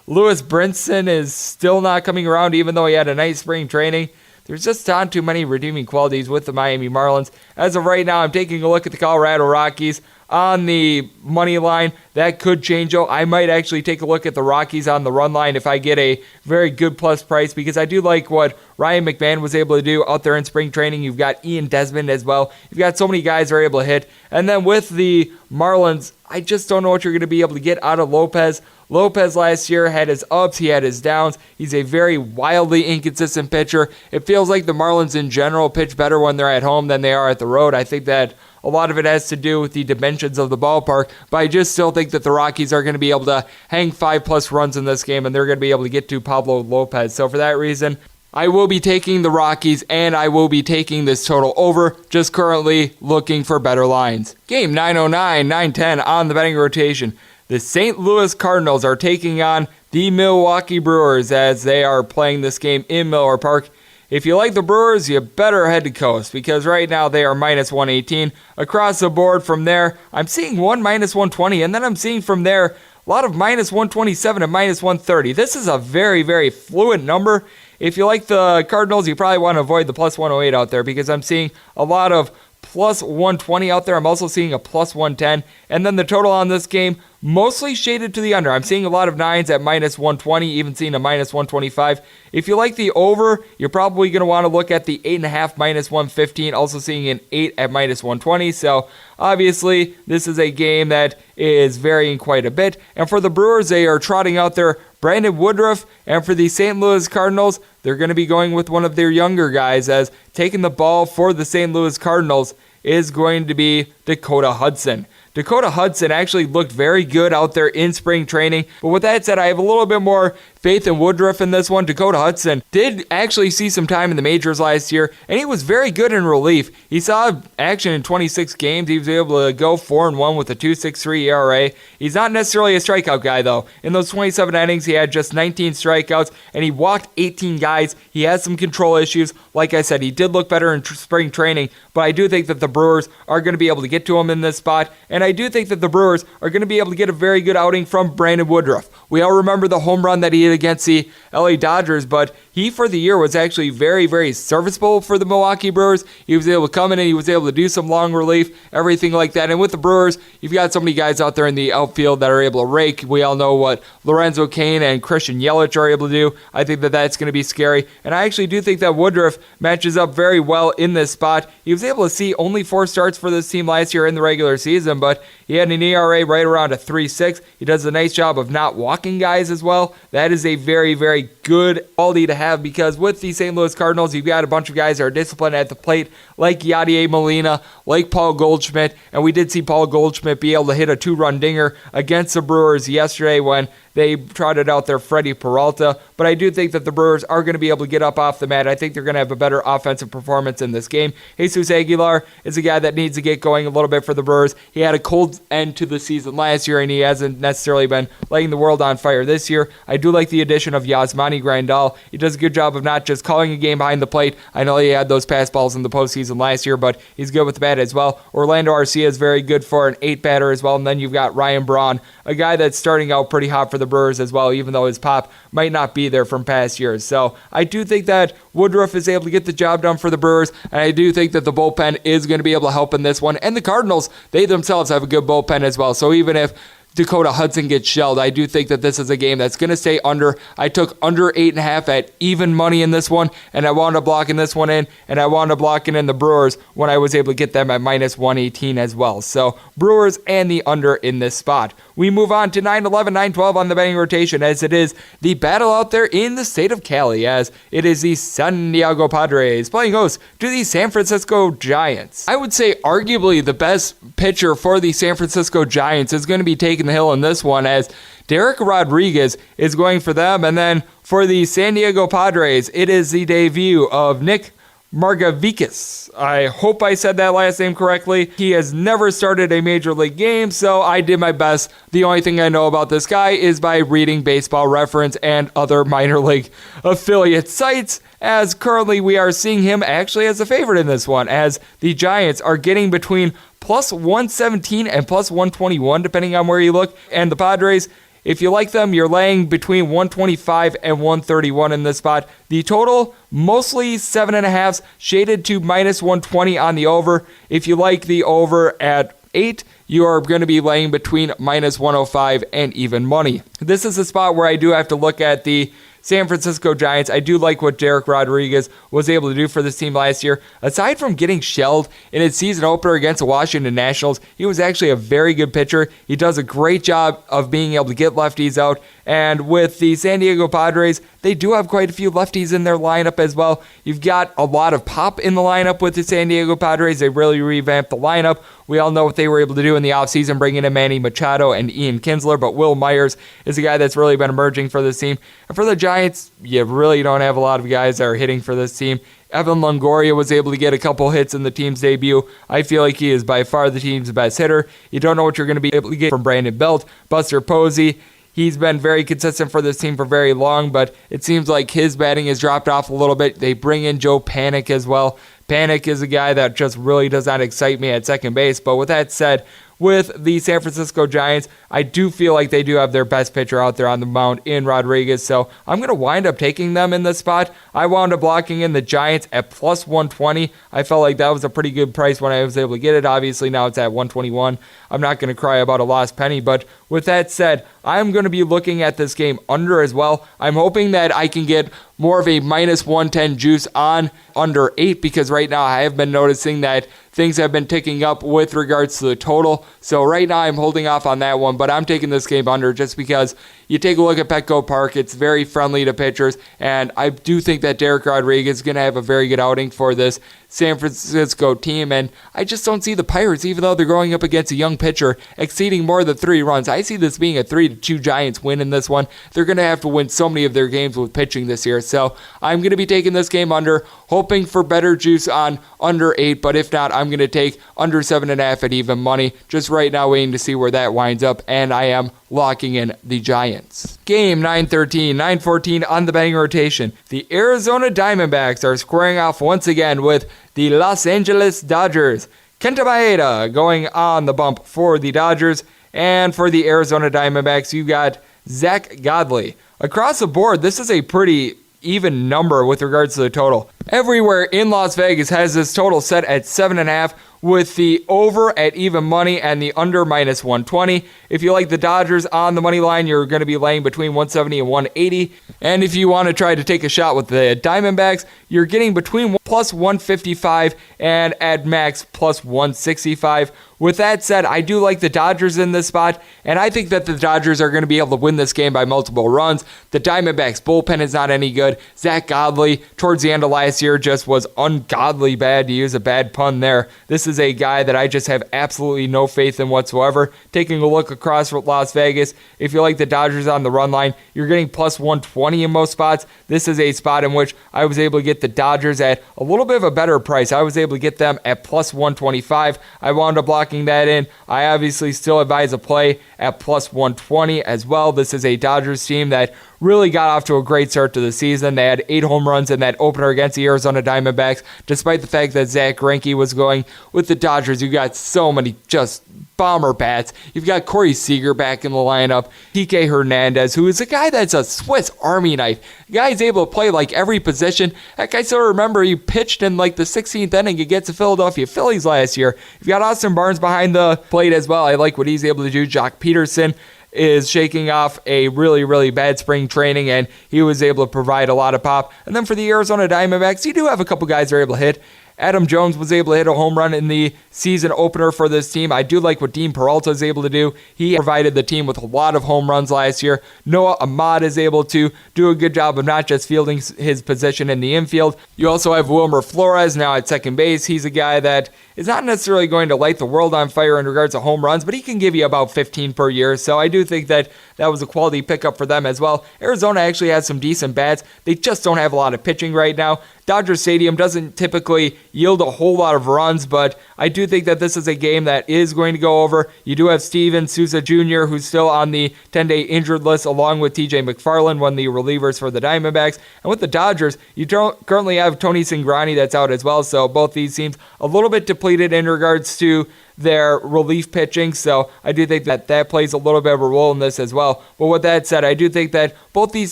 Lewis Brinson is still not coming around, even though he had a nice spring training. There's just not too many redeeming qualities with the Miami Marlins. As of right now, I'm taking a look at the Colorado Rockies on the money line. That could change, though. I might actually take a look at the Rockies on the run line if I get a very good plus price, because I do like what Ryan McMahon was able to do out there in spring training. You've got Ian Desmond as well. You've got so many guys that are able to hit. And then with the Marlins, I just don't know what you're going to be able to get out of Lopez. Lopez last year had his ups, he had his downs. He's a very wildly inconsistent pitcher. It feels like the Marlins in general pitch better when they're at home than they are at the road. I think that a lot of it has to do with the dimensions of the ballpark, but I just still think that the Rockies are going to be able to hang 5+ runs in this game, and they're going to be able to get to Pablo Lopez. So for that reason, I will be taking the Rockies, and I will be taking this total over, just currently looking for better lines. Game 909, 910 on the betting rotation. The St. Louis Cardinals are taking on the Milwaukee Brewers as they are playing this game in Miller Park. If you like the Brewers, you better head to Coast, because right now they are minus 118. Across the board from there, I'm seeing one minus 120, and then I'm seeing from there a lot of minus 127 and minus 130. This is a very, very fluid number. If you like the Cardinals, you probably want to avoid the plus 108 out there, because I'm seeing a lot of plus 120 out there. I'm also seeing a plus 110. And then the total on this game, mostly shaded to the under. I'm seeing a lot of 9s at minus 120, even seeing a minus 125. If you like the over, you're probably going to want to look at the 8.5 minus 115, also seeing an 8 at minus 120. So obviously, this is a game that is varying quite a bit. And for the Brewers, they are trotting out there Brandon Woodruff, and for the St. Louis Cardinals, they're going to be going with one of their younger guys, as taking the ball for the St. Louis Cardinals is going to be Dakota Hudson. Dakota Hudson actually looked very good out there in spring training. But with that said, I have a little bit more faith in Woodruff in this one. Dakota Hudson did actually see some time in the majors last year, and he was very good in relief. He saw action in 26 games. He was able to go 4-1 with a 2.63 ERA. He's not necessarily a strikeout guy, though. In those 27 innings, he had just 19 strikeouts, and he walked 18 guys. He has some control issues. Like I said, he did look better in spring training, but I do think that the Brewers are going to be able to get to him in this spot, and I do think that the Brewers are going to be able to get a very good outing from Brandon Woodruff. We all remember the home run that he hit against the LA Dodgers, but he for the year was actually very, very serviceable for the Milwaukee Brewers. He was able to come in and he was able to do some long relief, everything like that. And with the Brewers, you've got so many guys out there in the outfield that are able to rake. We all know what Lorenzo Cain and Christian Yelich are able to do. I think that that's going to be scary. And I actually do think that Woodruff matches up very well in this spot. He was able to see only 4 starts for this team last year in the regular season, but he had an ERA right around a 3.6. He does a nice job of not walking guys as well. That is a very, very good quality to have, because with the St. Louis Cardinals, you've got a bunch of guys that are disciplined at the plate, like Yadier Molina, like Paul Goldschmidt, and we did see Paul Goldschmidt be able to hit a 2-run dinger against the Brewers yesterday when they trotted out their Freddie Peralta. But I do think that the Brewers are going to be able to get up off the mat. I think they're going to have a better offensive performance in this game. Jesus Aguilar is a guy that needs to get going a little bit for the Brewers. He had a cold end to the season last year, and he hasn't necessarily been lighting the world on fire this year. I do like the addition of Yasmani Grandal. He does a good job of not just calling a game behind the plate. I know he had those pass balls in the postseason last year, but he's good with the bat as well. Orlando Arcia is very good for an 8-batter as well. And then you've got Ryan Braun, a guy that's starting out pretty hot for the Brewers as well, even though his pop might not be there from past years. So I do think that Woodruff is able to get the job done for the Brewers, and I do think that the bullpen is going to be able to help in this one. And the Cardinals, they themselves have a good bullpen as well. So even if Dakota Hudson gets shelled, I do think that this is a game that's going to stay under. I took under 8.5 at even money in this one, and I wound up blocking this one in, and I wound up blocking in the Brewers when I was able to get them at minus 118 as well. So Brewers and the under in this spot. We move on to 9-11, 9-12 on the betting rotation, as it is the battle out there in the state of Cali, as it is the San Diego Padres playing host to the San Francisco Giants. I would say arguably the best pitcher for the San Francisco Giants is going to be taking the hill in this one, as Derek Rodriguez is going for them. And then for the San Diego Padres, it is the debut of Nick Margavikas. I hope I said that last name correctly. He has never started a major league game, so I did my best. The only thing I know about this guy is by reading Baseball Reference and other minor league affiliate sites, as currently we are seeing him actually as a favorite in this one, as the Giants are getting between plus 117 and plus 121, depending on where you look. And the Padres, if you like them, you're laying between 125 and 131 in this spot. The total, mostly 7.5, shaded to minus 120 on the over. If you like the over at 8, you are going to be laying between minus 105 and even money. This is a spot where I do have to look at the San Francisco Giants. I do like what Derek Rodriguez was able to do for this team last year. Aside from getting shelled in his season opener against the Washington Nationals, he was actually a very good pitcher. He does a great job of being able to get lefties out. And with the San Diego Padres, they do have quite a few lefties in their lineup as well. You've got a lot of pop in the lineup with the San Diego Padres. They really revamped the lineup. We all know what they were able to do in the offseason, bringing in Manny Machado and Ian Kinsler, but Will Myers is a guy that's really been emerging for this team. And for the Giants, Giants, you really don't have a lot of guys that are hitting for this team. Evan Longoria was able to get a couple hits in the team's debut. I feel like he is by far the team's best hitter. You don't know what you're going to be able to get from Brandon Belt. Buster Posey, he's been very consistent for this team for very long, but it seems like his batting has dropped off a little bit. They bring in Joe Panik as well. Panik is a guy that just really does not excite me at second base. But with that said, with the San Francisco Giants, I do feel like they do have their best pitcher out there on the mound in Rodriguez, so I'm going to wind up taking them in this spot. I wound up locking in the Giants at plus 120. I felt like that was a pretty good price when I was able to get it. Obviously, now it's at 121. I'm not going to cry about a lost penny, but with that said, I'm going to be looking at this game under as well. I'm hoping that I can get more of a minus 110 juice on under 8, because right now I have been noticing that things have been ticking up with regards to the total. So right now I'm holding off on that one, but I'm taking this game under just because you take a look at Petco Park. It's very friendly to pitchers, and I do think that Derek Rodriguez is going to have a very good outing for this San Francisco team, and I just don't see the Pirates, even though they're going up against a young pitcher, exceeding more than 3 runs. I see this being a 3-2 Giants win in this one. They're going to have to win so many of their games with pitching this year, so I'm going to be taking this game under, hoping for better juice on under 8, but if not, I'm going to take under 7.5 at even money. Just right now waiting to see where that winds up, and I am locking in the Giants. Game 9-13, 9-14 on the betting rotation. The Arizona Diamondbacks are squaring off once again with the Los Angeles Dodgers. Kenta Maeda going on the bump for the Dodgers, and for the Arizona Diamondbacks, you got Zach Godley. Across the board, this is a pretty even number with regards to the total. Everywhere in Las Vegas has this total set at 7.5, with the over at even money and the under minus 120. If you like the Dodgers on the money line, you're going to be laying between 170 and 180. And if you want to try to take a shot with the Diamondbacks, you're getting between plus 155 and at max plus 165. With that said, I do like the Dodgers in this spot, and I think that the Dodgers are going to be able to win this game by multiple runs. The Diamondbacks bullpen is not any good. Zach Godley, towards the end of last year, just was ungodly bad, to use a bad pun there. This is a guy that I just have absolutely no faith in whatsoever. Taking a look across Las Vegas, if you like the Dodgers on the run line, you're getting plus 120 in most spots. This is a spot in which I was able to get the Dodgers at a little bit of a better price. I was able to get them at plus 125. I wound up locking that in. I obviously still advise a play at plus 120 as well. This is a Dodgers team that really got off to a great start to the season. They had 8 home runs in that opener against the Arizona Diamondbacks, despite the fact that Zach Greinke was going with the Dodgers. You got so many just bomber bats. You've got Corey Seager back in the lineup, Kike Hernandez, who is a guy that's a Swiss Army knife. The guy's able to play like every position. Heck, I still remember he pitched in like the 16th inning against the Philadelphia Phillies last year. You've got Austin Barnes behind the plate as well. I like what he's able to do. Jock Peterson is shaking off a really, really bad spring training, and he was able to provide a lot of pop. And then for the Arizona Diamondbacks, you do have a couple guys that are able to hit. Adam Jones was able to hit a home run in the season opener for this team. I do like what Dean Peralta is able to do. He provided the team with a lot of home runs last year. Noah Ahmad is able to do a good job of not just fielding his position in the infield. You also have Wilmer Flores now at second base. He's a guy that is not necessarily going to light the world on fire in regards to home runs, but he can give you about 15 per year. So I do think that that was a quality pickup for them as well. Arizona actually has some decent bats. They just don't have a lot of pitching right now. Dodger Stadium doesn't typically yield a whole lot of runs, but I do think that this is a game that is going to go over. You do have Steven Souza Jr., who's still on the 10-day injured list, along with TJ McFarland, one of the relievers for the Diamondbacks. And with the Dodgers, you don't currently have Tony Cingrani that's out as well, so both these teams a little bit depleted in regards to their relief pitching, so I do think that that plays a little bit of a role in this as well. But with that said, I do think that both these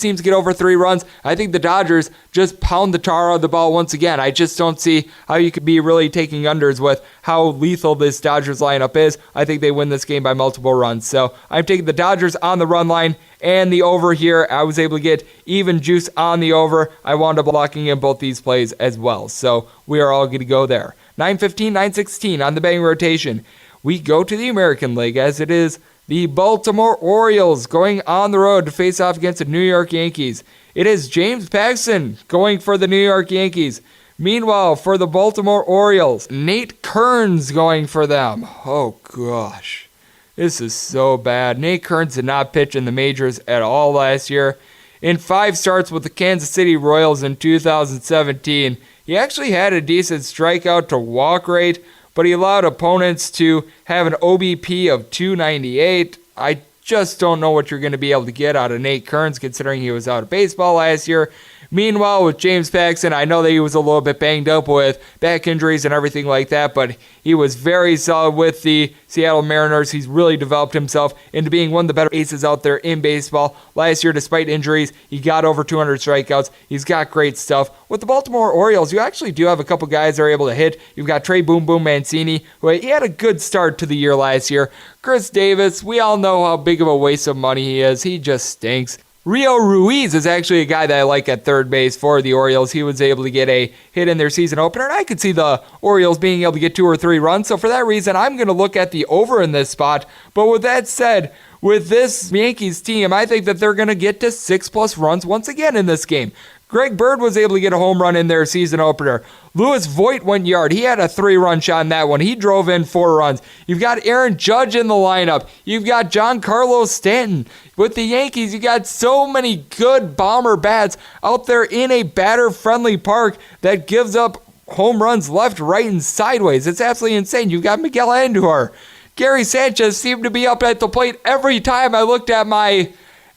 teams get over 3 runs. I think the Dodgers just pound the tar out of the ball once again. I just don't see how you could be really taking unders with how lethal this Dodgers lineup is. I think they win this game by multiple runs. So I'm taking the Dodgers on the run line and the over here. I was able to get even juice on the over. I wound up locking in both these plays as well. So we are all going to go there. 9-15, 9-16 on the betting rotation. We go to the American League, as it is the Baltimore Orioles going on the road to face off against the New York Yankees. It is James Paxton going for the New York Yankees. Meanwhile, for the Baltimore Orioles, Nate Kearns going for them. Oh, gosh. This is so bad. Nate Kearns did not pitch in the majors at all last year. in 5 starts with the Kansas City Royals in 2017. He actually had a decent strikeout to walk rate, but he allowed opponents to have an OBP of 298. I just don't know what you're going to be able to get out of Nate Kearns considering he was out of baseball last year. Meanwhile, with James Paxton, I know that he was a little bit banged up with back injuries and everything like that, but he was very solid with the Seattle Mariners. He's really developed himself into being one of the better aces out there in baseball. Last year, despite injuries, he got over 200 strikeouts. He's got great stuff. With the Baltimore Orioles, you actually do have a couple guys that are able to hit. You've got Trey Boom Boom Mancini, who he had a good start to the year last year. Chris Davis, we all know how big of a waste of money he is. He just stinks. Rio Ruiz is actually a guy that I like at third base for the Orioles. He was able to get a hit in their season opener, and I could see the Orioles being able to get 2 or 3 runs. So for that reason, I'm going to look at the over in this spot. But with that said, with this Yankees team, I think that they're going to get to 6+ runs once again in this game. Greg Bird was able to get a home run in their season opener. Louis Voit went yard. He had a 3-run shot in that one. He drove in 4 runs. You've got Aaron Judge in the lineup. You've got Giancarlo Stanton. With the Yankees, you got so many good bomber bats out there in a batter-friendly park that gives up home runs left, right, and sideways. It's absolutely insane. You've got Miguel Andujar. Gary Sanchez seemed to be up at the plate every time I looked at my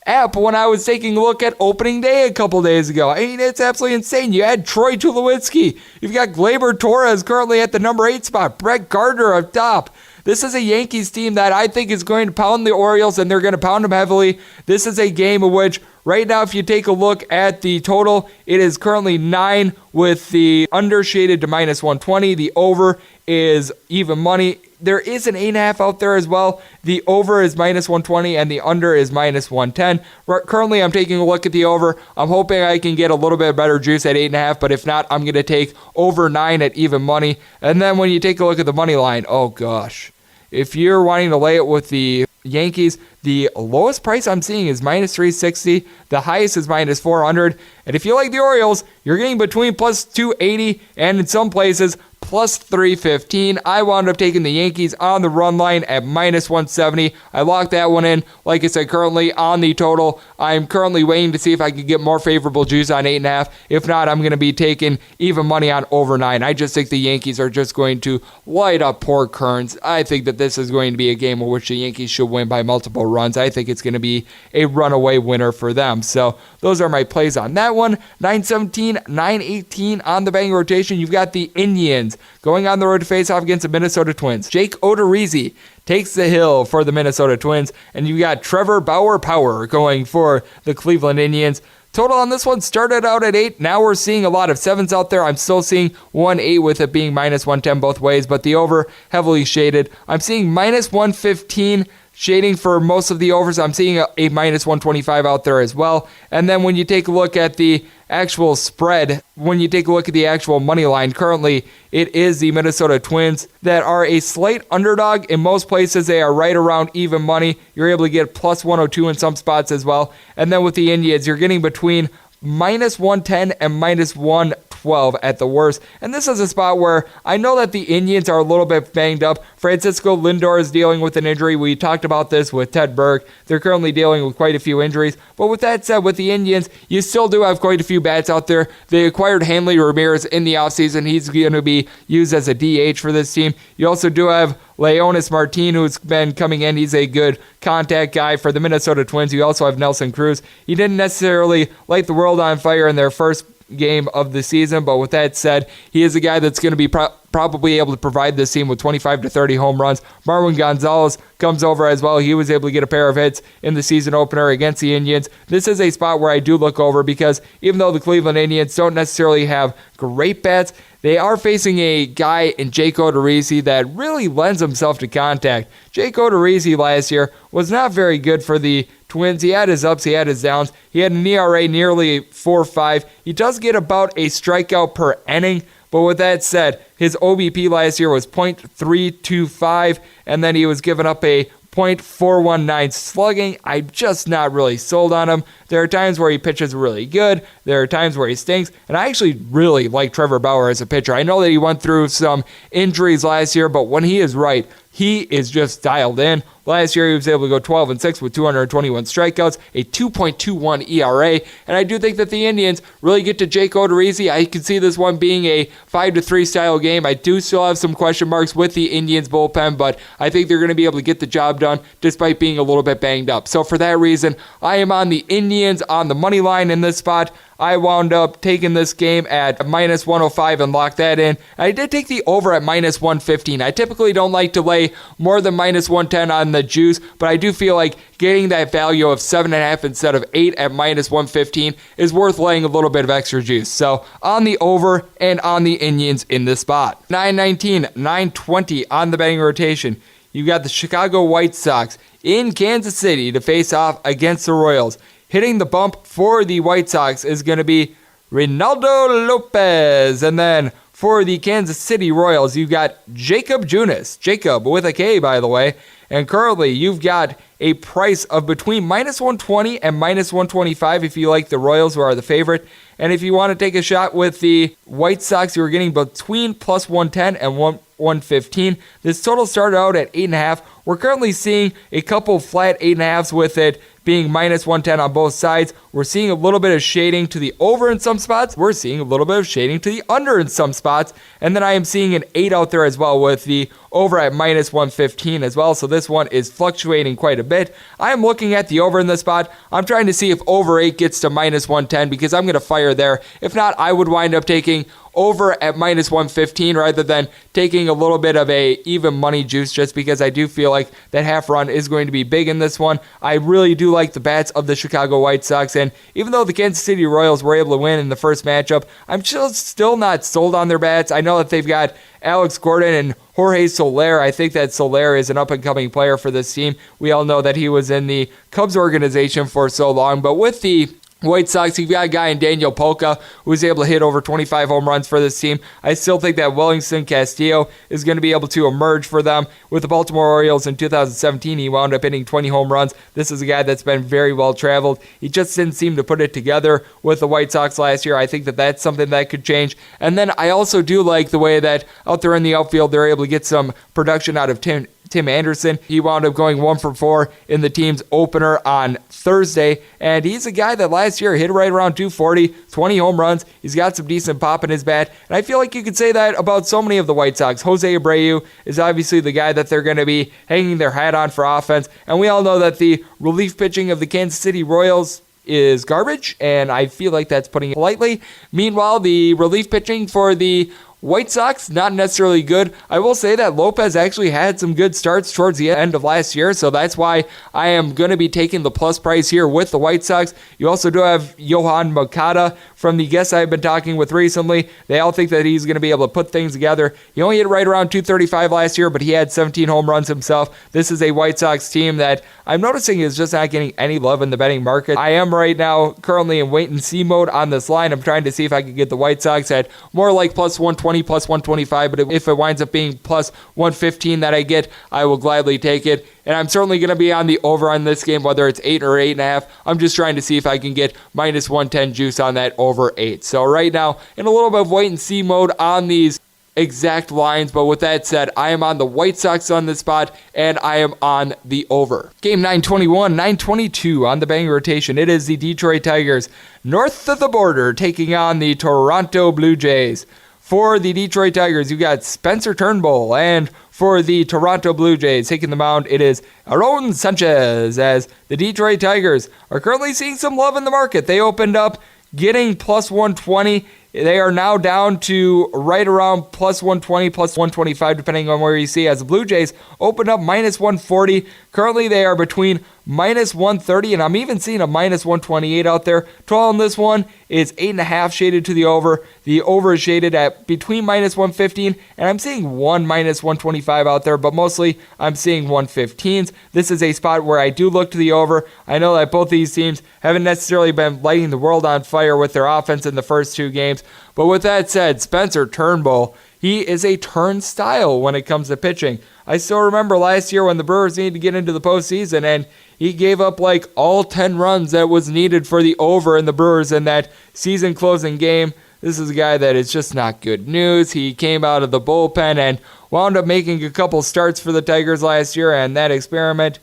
app when I was taking a look at opening day a couple days ago. I mean, it's absolutely insane. You had Troy Tulowitzki. You've got Gleyber Torres currently at the number 8 spot. Brett Gardner up top. This is a Yankees team that I think is going to pound the Orioles, and they're going to pound them heavily. This is a game in which, right now, if you take a look at the total, it is currently 9 with the under shaded to -120. The over is even money. There is an 8.5 out there as well. The over is -120 and the under is -110. Currently, I'm taking a look at the over. I'm hoping I can get a little bit better juice at 8.5, but if not, I'm going to take over 9 at even money. And then when you take a look at the money line, oh gosh. If you're wanting to lay it with the Yankees, the lowest price I'm seeing is -360. The highest is -400. And if you like the Orioles, you're getting between +280 and in some places +315. I wound up taking the Yankees on the run line at -170. I locked that one in. Like I said, currently on the total, I'm currently waiting to see if I can get more favorable juice on 8.5. If not, I'm going to be taking even money on over 9. I just think the Yankees are just going to light up poor Kearns. I think that this is going to be a game in which the Yankees should win by multiple runs. I think it's going to be a runaway winner for them. So those are my plays on that one. 9-17, 9-18 on the betting rotation. You've got the Indians going on the road to face off against the Minnesota Twins. Jake Odorizzi takes the hill for the Minnesota Twins, and you got Trevor Bauer Power going for the Cleveland Indians. Total on this one started out at 8. Now we're seeing a lot of 7s out there. I'm still seeing 1-8 with it being -110 both ways, but the over heavily shaded. I'm seeing -115 shading for most of the overs. I'm seeing a -125 out there as well. And then when you take a look at the actual spread, when you take a look at the actual money line, currently it is the Minnesota Twins that are a slight underdog. In most places, they are right around even money. You're able to get +102 in some spots as well. And then with the Indians, you're getting between -110 and -112 at the worst. And this is a spot where I know that the Indians are a little bit banged up. Francisco Lindor is dealing with an injury. We talked about this with Ted Berg. They're currently dealing with quite a few injuries. But with that said, with the Indians, you still do have quite a few bats out there. They acquired Hanley Ramirez in the offseason. He's going to be used as a DH for this team. You also do have Leonis Martin, who's been coming in. He's a good contact guy for the Minnesota Twins. You also have Nelson Cruz. He didn't necessarily light the world on fire in their first game of the season, but with that said, he is a guy that's going to be probably able to provide this team with 25 to 30 home runs. Marwin Gonzalez comes over as well. He was able to get a pair of hits in the season opener against the Indians. This is a spot where I do look over because even though the Cleveland Indians don't necessarily have great bats, they are facing a guy in Jake Odorizzi that really lends himself to contact. Jake Odorizzi last year was not very good for the Twins. He had his ups, he had his downs. He had an ERA nearly 4.5. He does get about a strikeout per inning, but with that said, his OBP last year was .325, and then he was giving up a .419 slugging. I'm just not really sold on him. There are times where he pitches really good. There are times where he stinks. And I actually really like Trevor Bauer as a pitcher. I know that he went through some injuries last year, but when he is right, he is just dialed in. Last year, he was able to go 12-6 with 221 strikeouts, a 2.21 ERA, and I do think that the Indians really get to Jake Odorizzi. I can see this one being a 5-3 style game. I do still have some question marks with the Indians bullpen, but I think they're going to be able to get the job done despite being a little bit banged up. So for that reason, I am on the Indians on the money line in this spot. I wound up taking this game at minus 105 and locked that in. I did take the over at minus 115. I typically don't like to lay more than minus 110 on the juice, but I do feel like getting that value of 7.5 instead of 8 at minus 115 is worth laying a little bit of extra juice. So on the over and on the Indians in this spot. 919, 920 on the betting rotation. You got the Chicago White Sox in Kansas City to face off against the Royals. Hitting the bump for the White Sox is going to be Reynaldo Lopez. And then for the Kansas City Royals, you've got Jacob Junis. Jacob with a K, by the way. And currently, you've got a price of between minus 120 and minus 125 if you like the Royals, who are the favorite. And if you want to take a shot with the White Sox, you're getting between plus 110 and 115. This total started out at 8.5. We're currently seeing a couple flat 8.5s with it being minus 110 on both sides. We're seeing a little bit of shading to the over in some spots. We're seeing a little bit of shading to the under in some spots. And then I am seeing an 8 out there as well with the over at minus 115 as well. So this one is fluctuating quite a bit. I am looking at the over in this spot. I'm trying to see if over 8 gets to minus 110 because I'm going to fire there. If not, I would wind up taking over at minus 115 rather than taking a little bit of a even money juice just because I do feel like that half run is going to be big in this one. I really do like the bats of the Chicago White Sox, and even though the Kansas City Royals were able to win in the first matchup, I'm still not sold on their bats. I know that they've got Alex Gordon and Jorge Soler. I think that Soler is an up-and-coming player for this team. We all know that he was in the Cubs organization for so long, but with the White Sox, you've got a guy in Daniel Polka who was able to hit over 25 home runs for this team. I still think that Wellington Castillo is going to be able to emerge for them. With the Baltimore Orioles in 2017, he wound up hitting 20 home runs. This is a guy that's been very well traveled. He just didn't seem to put it together with the White Sox last year. I think that that's something that could change. And then I also do like the way that out there in the outfield, they're able to get some production out of Tim Anderson. He wound up going 1 for 4 in the team's opener on Thursday, and he's a guy that last year hit right around 240, 20 home runs. He's got some decent pop in his bat, and I feel like you could say that about so many of the White Sox. Jose Abreu is obviously the guy that they're going to be hanging their hat on for offense, and we all know that the relief pitching of the Kansas City Royals is garbage, and I feel like that's putting it politely. Meanwhile, the relief pitching for the White Sox, not necessarily good. I will say that Lopez actually had some good starts towards the end of last year, so that's why I am going to be taking the plus price here with the White Sox. You also do have Yohan Moncada from the guests I've been talking with recently. They all think that he's going to be able to put things together. He only hit right around 235 last year, but he had 17 home runs himself. This is a White Sox team that I'm noticing is just not getting any love in the betting market. I am right now currently in wait-and-see mode on this line. I'm trying to see if I can get the White Sox at more like plus 120, plus 125, but if it winds up being plus 115 that I get, I will gladly take it. And I'm certainly going to be on the over on this game, whether it's 8 or 8.5. I'm just trying to see if I can get minus 110 juice on that over 8. So right now, in a little bit of wait-and-see mode on these exact lines, but with that said, I am on the White Sox on this spot, and I am on the over. Game 921, 922 on the betting rotation. It is the Detroit Tigers north of the border taking on the Toronto Blue Jays. For the Detroit Tigers, you got Spencer Turnbull, and for the Toronto Blue Jays taking the mound, it is Aaron Sanchez, as the Detroit Tigers are currently seeing some love in the market. They opened up getting plus 120. They are now down to right around plus 120, plus 125, depending on where you see, as the Blue Jays opened up minus 140. Currently, they are between minus 130, and I'm even seeing a minus 128 out there. Total on this one is 8.5 shaded to the over. The over is shaded at between minus 115, and I'm seeing one minus 125 out there, but mostly I'm seeing 115s. This is a spot where I do look to the over. I know that both these teams haven't necessarily been lighting the world on fire with their offense in the first two games, but with that said, Spencer Turnbull, he is a turnstile when it comes to pitching. I still remember last year when the Brewers needed to get into the postseason, and he gave up like all 10 runs that was needed for the over in the Brewers in that season-closing game. This is a guy that is just not good news. He came out of the bullpen and wound up making a couple starts for the Tigers last year, and that experiment,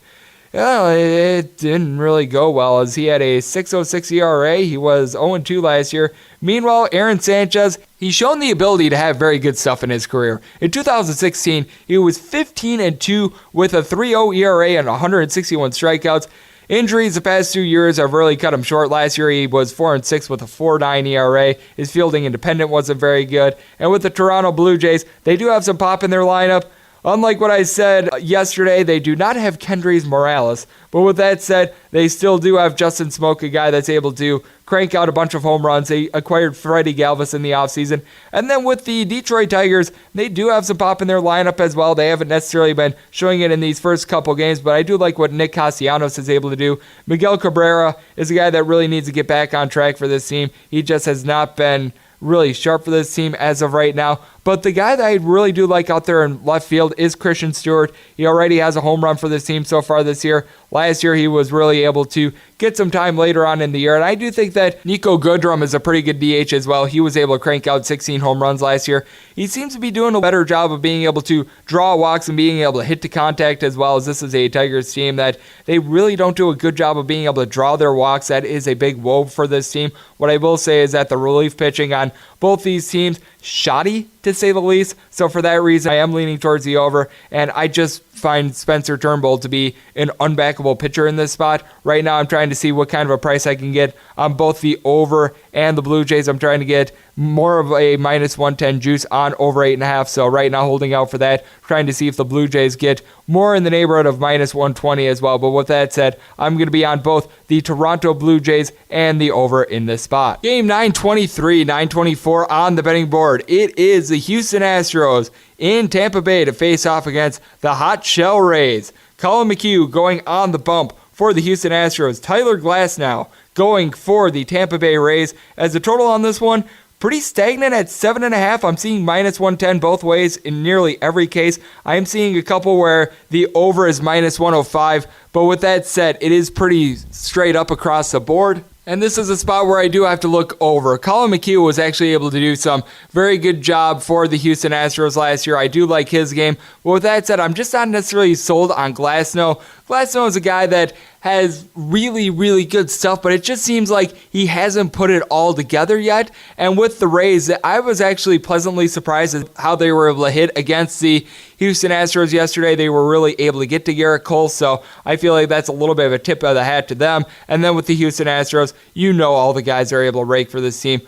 well, it didn't really go well, as he had a 6.06 ERA. He was 0-2 last year. Meanwhile, Aaron Sanchez, he's shown the ability to have very good stuff in his career. In 2016, he was 15-2 with a 3.0 ERA and 161 strikeouts. Injuries the past 2 years have really cut him short. Last year, he was 4-6 with a 4.9 ERA. His fielding independent wasn't very good. And with the Toronto Blue Jays, they do have some pop in their lineup. Unlike what I said yesterday, they do not have Kendrys Morales. But with that said, they still do have Justin Smoke, a guy that's able to crank out a bunch of home runs. They acquired Freddie Galvis in the offseason. And then with the Detroit Tigers, they do have some pop in their lineup as well. They haven't necessarily been showing it in these first couple games, but I do like what Nick Castellanos is able to do. Miguel Cabrera is a guy that really needs to get back on track for this team. He just has not been really sharp for this team as of right now. But the guy that I really do like out there in left field is Christian Stewart. He already has a home run for this team so far this year. Last year, he was really able to get some time later on in the year. And I do think that Nico Goodrum is a pretty good DH as well. He was able to crank out 16 home runs last year. He seems to be doing a better job of being able to draw walks and being able to hit to contact as well, as this is a Tigers team that they really don't do a good job of being able to draw their walks. That is a big woe for this team. What I will say is that the relief pitching on both these teams, shoddy to say the least. So for that reason, I am leaning towards the over, and I just find Spencer Turnbull to be an unbackable pitcher in this spot. Right now, I'm trying to see what kind of a price I can get on both the over and the Blue Jays. I'm trying to get more of a minus 110 juice on over 8.5. So right now, holding out for that, trying to see if the Blue Jays get more in the neighborhood of minus 120 as well. But with that said, I'm going to be on both the Toronto Blue Jays and the over in this spot. Game 923, 924 on the betting board. It is the Houston Astros in Tampa Bay to face off against the Hot Shell Rays. Colin McHugh going on the bump for the Houston Astros. Tyler Glasnow going for the Tampa Bay Rays. As the total on this one, pretty stagnant at 7.5. I'm seeing minus 110 both ways in nearly every case. I'm seeing a couple where the over is minus 105. But with that said, it is pretty straight up across the board. And this is a spot where I do have to look over. Colin McHugh was actually able to do some very good job for the Houston Astros last year. I do like his game. But with that said, I'm just not necessarily sold on Glasnow. Glasnow is a guy that has really, really good stuff, but it just seems like he hasn't put it all together yet. And with the Rays, I was actually pleasantly surprised at how they were able to hit against the Houston Astros yesterday. They were really able to get to Garrett Cole, so I feel like that's a little bit of a tip of the hat to them. And then with the Houston Astros, you know all the guys are able to rake for this team.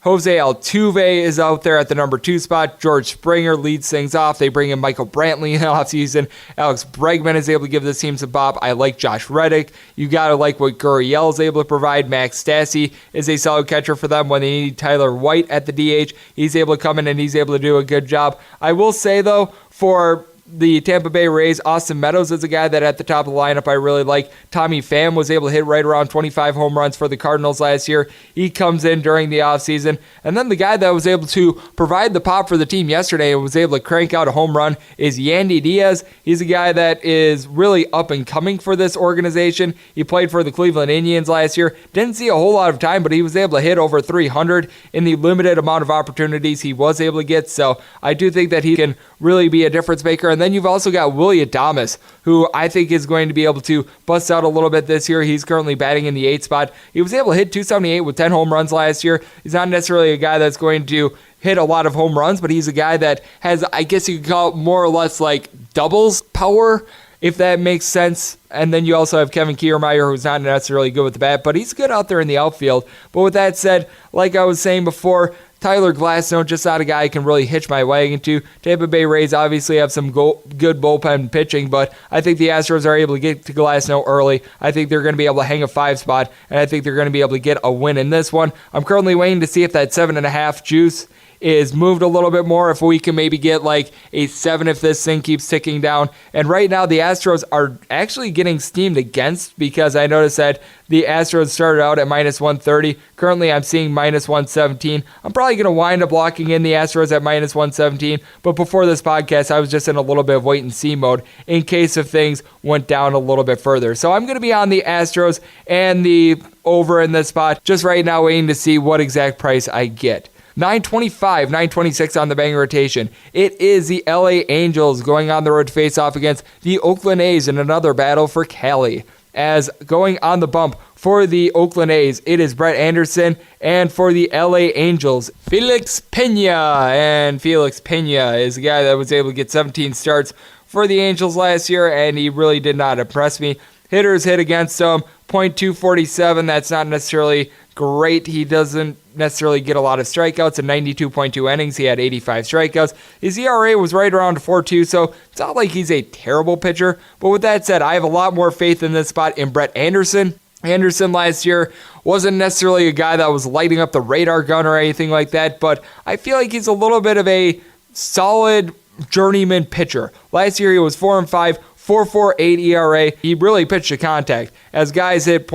Jose Altuve is out there at the number 2 spot. George Springer leads things off. They bring in Michael Brantley in the offseason. Alex Bregman is able to give this team some pop. I like Josh Reddick. You got to like what Gurriel is able to provide. Max Stassi is a solid catcher for them when they need Tyler White at the DH. He's able to come in and he's able to do a good job. I will say, though, for the Tampa Bay Rays, Austin Meadows is a guy that at the top of the lineup I really like. Tommy Pham was able to hit right around 25 home runs for the Cardinals last year. He comes in during the offseason. And then the guy that was able to provide the pop for the team yesterday and was able to crank out a home run is Yandy Diaz. He's a guy that is really up and coming for this organization. He played for the Cleveland Indians last year. Didn't see a whole lot of time, but he was able to hit over 300 in the limited amount of opportunities he was able to get. So I do think that he can really be a difference maker. And then you've also got Willie Adames, who I think is going to be able to bust out a little bit this year. He's currently batting in the 8th spot. He was able to hit 278 with 10 home runs last year. He's not necessarily a guy that's going to hit a lot of home runs, but he's a guy that has, I guess you could call it more or less like doubles power, if that makes sense. And then you also have Kevin Kiermaier, who's not necessarily good with the bat, but he's good out there in the outfield. But with that said, like I was saying before, Tyler Glasnow, just not a guy I can really hitch my wagon to. Tampa Bay Rays obviously have some good bullpen pitching, but I think the Astros are able to get to Glasnow early. I think they're going to be able to hang a 5 spot, and I think they're going to be able to get a win in this one. I'm currently waiting to see if that 7.5 juice is moved a little bit more, if we can maybe get like a 7 if this thing keeps ticking down. And right now the Astros are actually getting steamed against, because I noticed that the Astros started out at minus 130. Currently I'm seeing minus 117. I'm probably going to wind up locking in the Astros at minus 117, but before this podcast I was just in a little bit of wait and see mode in case if things went down a little bit further. So I'm going to be on the Astros and the over in this spot, just right now waiting to see what exact price I get. 925, 926 on the betting rotation. It is the LA Angels going on the road to face off against the Oakland A's in another battle for Cali. As going on the bump for the Oakland A's, it is Brett Anderson, and for the LA Angels, Felix Pena. And Felix Pena is a guy that was able to get 17 starts for the Angels last year, and he really did not impress me. Hitters hit against him, .247. That's not necessarily great. He doesn't necessarily get a lot of strikeouts. In 92.2 innings, he had 85 strikeouts. His ERA was right around 4.2, so it's not like he's a terrible pitcher. But with that said, I have a lot more faith in this spot in Brett Anderson. Anderson last year wasn't necessarily a guy that was lighting up the radar gun or anything like that, but I feel like he's a little bit of a solid journeyman pitcher. Last year he was 4-5, 4.48 ERA. He really pitched to contact, as guys hit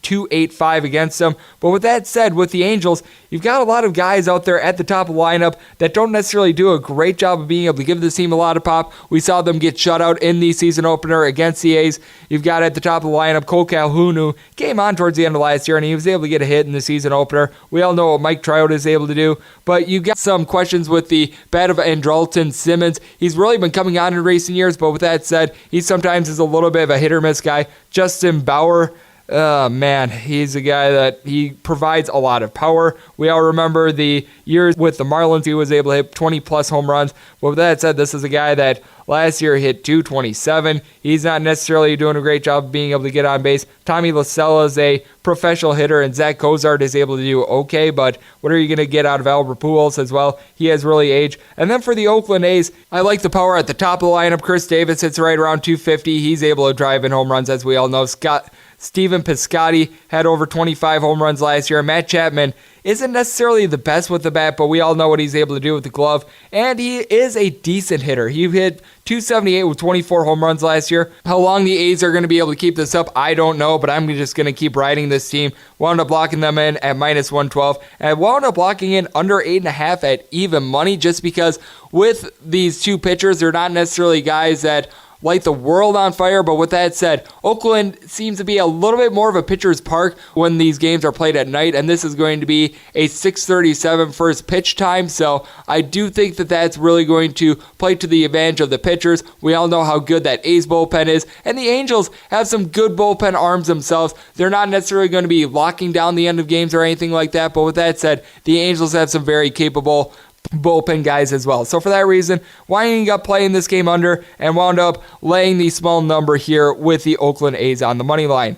.285 against him. But with that said, with the Angels, you've got a lot of guys out there at the top of the lineup that don't necessarily do a great job of being able to give this team a lot of pop. We saw them get shut out in the season opener against the A's. You've got at the top of the lineup Cole Calhoun, who came on towards the end of last year, and he was able to get a hit in the season opener. We all know what Mike Trout is able to do, but you've got some questions with the bat of Andrelton Simmons. He's really been coming on in recent years, but with that said, he sometimes is a little bit of a hit-or-miss guy. Justin Bauer, man, he's a guy that he provides a lot of power. We all remember the years with the Marlins. He was able to hit 20-plus home runs. But with that said, this is a guy that last year hit .227. He's not necessarily doing a great job of being able to get on base. Tommy La Stella is a professional hitter, and Zach Cozart is able to do okay, but what are you going to get out of Albert Pujols as well? He has really aged. And then for the Oakland A's, I like the power at the top of the lineup. Chris Davis hits right around .250. He's able to drive in home runs, as we all know. Steven Piscotty had over 25 home runs last year. Matt Chapman isn't necessarily the best with the bat, but we all know what he's able to do with the glove, and he is a decent hitter. He hit .278 with 24 home runs last year. How long the A's are going to be able to keep this up, I don't know, but I'm just going to keep riding this team. Wound up locking them in at -112, and wound up locking in under 8.5 at even money, just because with these two pitchers, they're not necessarily guys that light the world on fire. But with that said, Oakland seems to be a little bit more of a pitcher's park when these games are played at night, and this is going to be a 6:37 first pitch time, so I do think that that's really going to play to the advantage of the pitchers. We all know how good that A's bullpen is, and the Angels have some good bullpen arms themselves. They're not necessarily going to be locking down the end of games or anything like that, but with that said, the Angels have some very capable bullpen guys as well. So for that reason, winding up playing this game under and wound up laying the small number here with the Oakland A's on the money line.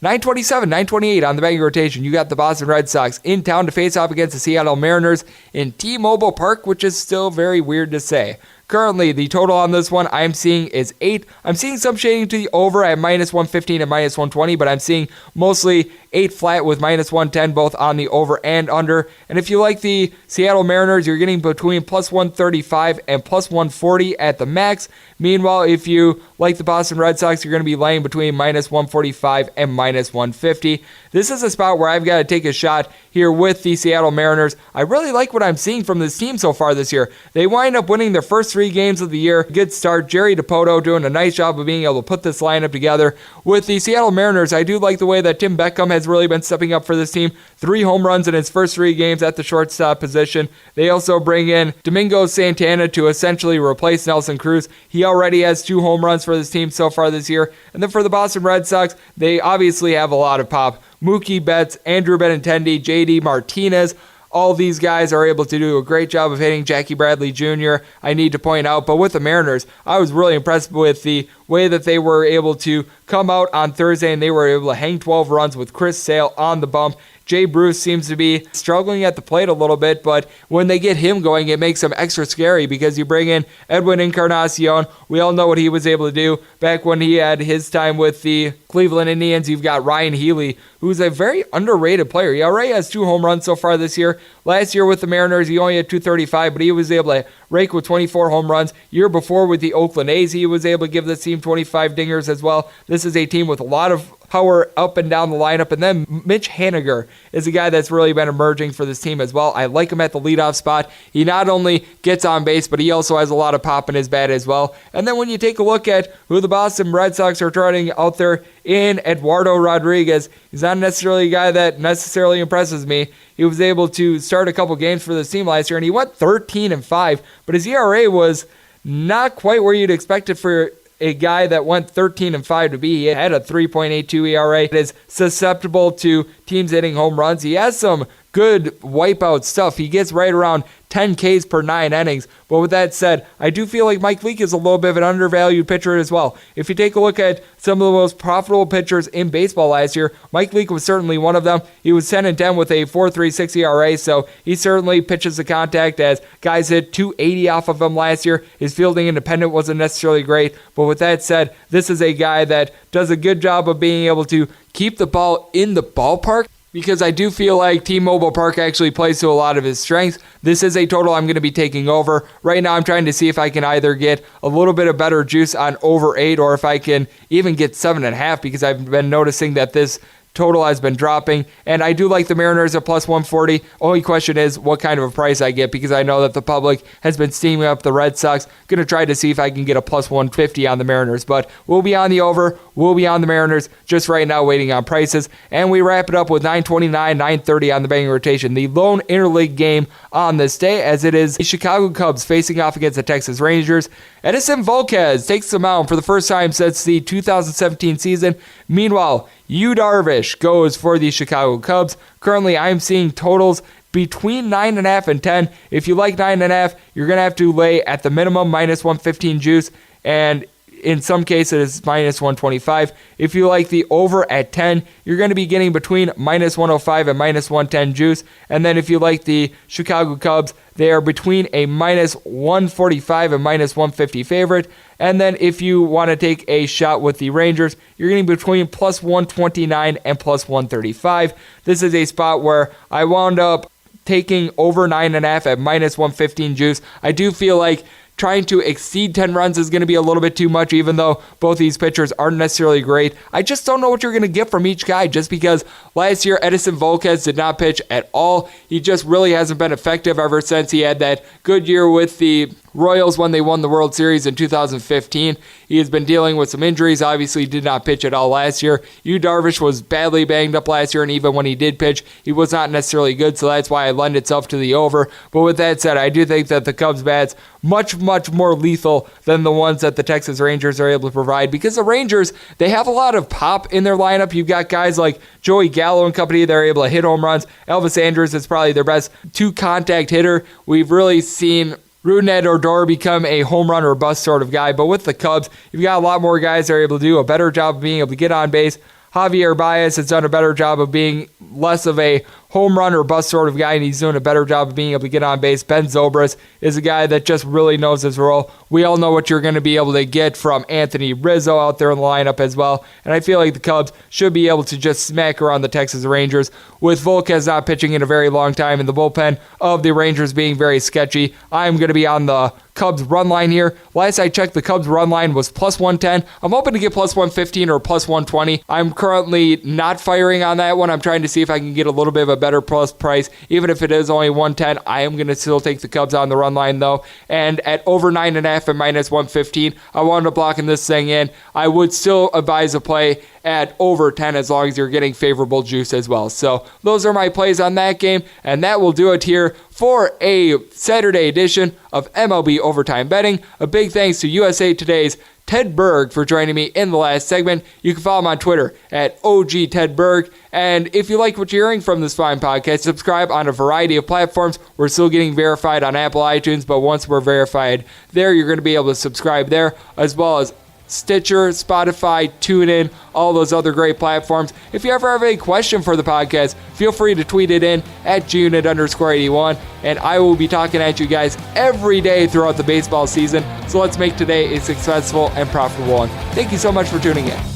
927, 928 on the betting rotation. You got the Boston Red Sox in town to face off against the Seattle Mariners in T-Mobile Park, which is still very weird to say. Currently, the total on this one I'm seeing is 8. I'm seeing some shading to the over at -115 and -120, but I'm seeing mostly 8 flat with -110 both on the over and under. And if you like the Seattle Mariners, you're getting between +135 and +140 at the max. Meanwhile, if you like the Boston Red Sox, you're going to be laying between -145 and -150. This is a spot where I've got to take a shot here with the Seattle Mariners. I really like what I'm seeing from this team so far this year. They wind up winning their first 3 games of the year. Good start. Jerry DiPoto doing a nice job of being able to put this lineup together. With the Seattle Mariners, I do like the way that Tim Beckham has really been stepping up for this team. 3 home runs in his first 3 games at the shortstop position. They also bring in Domingo Santana to essentially replace Nelson Cruz. He already has 2 home runs for this team so far this year. And then for the Boston Red Sox, they obviously have a lot of pop. Mookie Betts, Andrew Benintendi, JD Martinez, all these guys are able to do a great job of hitting. Jackie Bradley Jr., I need to point out. But with the Mariners, I was really impressed with the way that they were able to come out on Thursday, and they were able to hang 12 runs with Chris Sale on the bump. Jay Bruce seems to be struggling at the plate a little bit, but when they get him going, it makes him extra scary because you bring in Edwin Encarnacion. We all know what he was able to do back when he had his time with the Cleveland Indians. You've got Ryan Healy, who's a very underrated player. He already has 2 home runs so far this year. Last year with the Mariners, he only had 235, but he was able to rake with 24 home runs. Year before with the Oakland A's, he was able to give this team 25 dingers as well. This is a team with a lot of power up and down the lineup. And then Mitch Haniger is a guy that's really been emerging for this team as well. I like him at the leadoff spot. He not only gets on base, but he also has a lot of pop in his bat as well. And then when you take a look at who the Boston Red Sox are trotting out there in Eduardo Rodriguez, he's not necessarily a guy that necessarily impresses me. He was able to start a couple games for this team last year, and he went 13-5, but his ERA was not quite where you'd expect it for a guy that went 13-5 to be. He had a 3.82 ERA. It is susceptible to teams hitting home runs. He has some good wipeout stuff. He gets right around 10 Ks per 9 innings. But with that said, I do feel like Mike Leake is a little bit of an undervalued pitcher as well. If you take a look at some of the most profitable pitchers in baseball last year, Mike Leake was certainly one of them. He was 10-10 with a 4.36 ERA, so he certainly pitches the contact as guys hit 280 off of him last year. His fielding independent wasn't necessarily great. But with that said, this is a guy that does a good job of being able to keep the ball in the ballpark, because I do feel like T-Mobile Park actually plays to a lot of his strengths. This is a total I'm going to be taking over. Right now I'm trying to see if I can either get a little bit of better juice on over 8 or if I can even get 7.5, because I've been noticing that this total has been dropping, and I do like the Mariners at plus 140. Only question is what kind of a price I get, because I know that the public has been steaming up the Red Sox. Going to try to see if I can get a plus 150 on the Mariners, but we'll be on the over. We'll be on the Mariners just right now waiting on prices, and we wrap it up with 929, 930 on the betting rotation. The lone interleague game on this day, as it is the Chicago Cubs facing off against the Texas Rangers. Edison Volquez takes the mound for the first time since the 2017 season. Meanwhile, Yu Darvish goes for the Chicago Cubs. Currently, I'm seeing totals between 9.5 and 10. If you like 9.5, you're going to have to lay at the minimum minus 115 juice, and in some cases it's minus 125. If you like the over at 10, you're going to be getting between minus 105 and minus 110 juice. And then if you like the Chicago Cubs, they are between a minus 145 and minus 150 favorite. And then if you want to take a shot with the Rangers, you're getting between plus 129 and plus 135. This is a spot where I wound up taking over 9.5 at minus 115 juice. I do feel like trying to exceed 10 runs is going to be a little bit too much, even though both these pitchers aren't necessarily great. I just don't know what you're going to get from each guy, just because last year Edison Volquez did not pitch at all. He just really hasn't been effective ever since he had that good year with the Royals when they won the World Series in 2015. He has been dealing with some injuries. Obviously did not pitch at all last year. Yu Darvish was badly banged up last year, and even when he did pitch, he was not necessarily good, so that's why I lend itself to the over. But with that said, I do think that the Cubs bats much more lethal than the ones that the Texas Rangers are able to provide, because the Rangers, they have a lot of pop in their lineup. You've got guys like Joey Gallo and company that are able to hit home runs. Elvis Andrus is probably their best two-contact hitter. We've really seen Rougned Odor become a home run or bust sort of guy. But with the Cubs, you've got a lot more guys that are able to do a better job of being able to get on base. Javier Baez has done a better job of being less of a home run or bust sort of guy, and he's doing a better job of being able to get on base. Ben Zobrist is a guy that just really knows his role. We all know what you're going to be able to get from Anthony Rizzo out there in the lineup as well, and I feel like the Cubs should be able to just smack around the Texas Rangers. With Volquez not pitching in a very long time and the bullpen of the Rangers being very sketchy, I'm going to be on the Cubs run line here. Last I checked, the Cubs run line was plus 110. I'm hoping to get plus 115 or plus 120. I'm currently not firing on that one. I'm trying to see if I can get a little bit of a better plus price. Even if it is only 110, I am going to still take the Cubs on the run line though. And at over 9.5 and minus 115, I wound up blocking this thing in. I would still advise a play at over 10 as long as you're getting favorable juice as well. So those are my plays on that game, and that will do it here for a Saturday edition of MLB Overtime Betting. A big thanks to USA Today's Ted Berg for joining me in the last segment. You can follow him on Twitter at OG Ted Berg. And if you like what you're hearing from this fine podcast, subscribe on a variety of platforms. We're still getting verified on Apple iTunes, but once we're verified there, you're going to be able to subscribe there, as well as Stitcher, Spotify, TuneIn, all those other great platforms. If you ever have a question for the podcast, feel free to tweet it in at @GUnit_81, and I will be talking at you guys every day throughout the baseball season. So let's make today a successful and profitable one. Thank you so much for tuning in.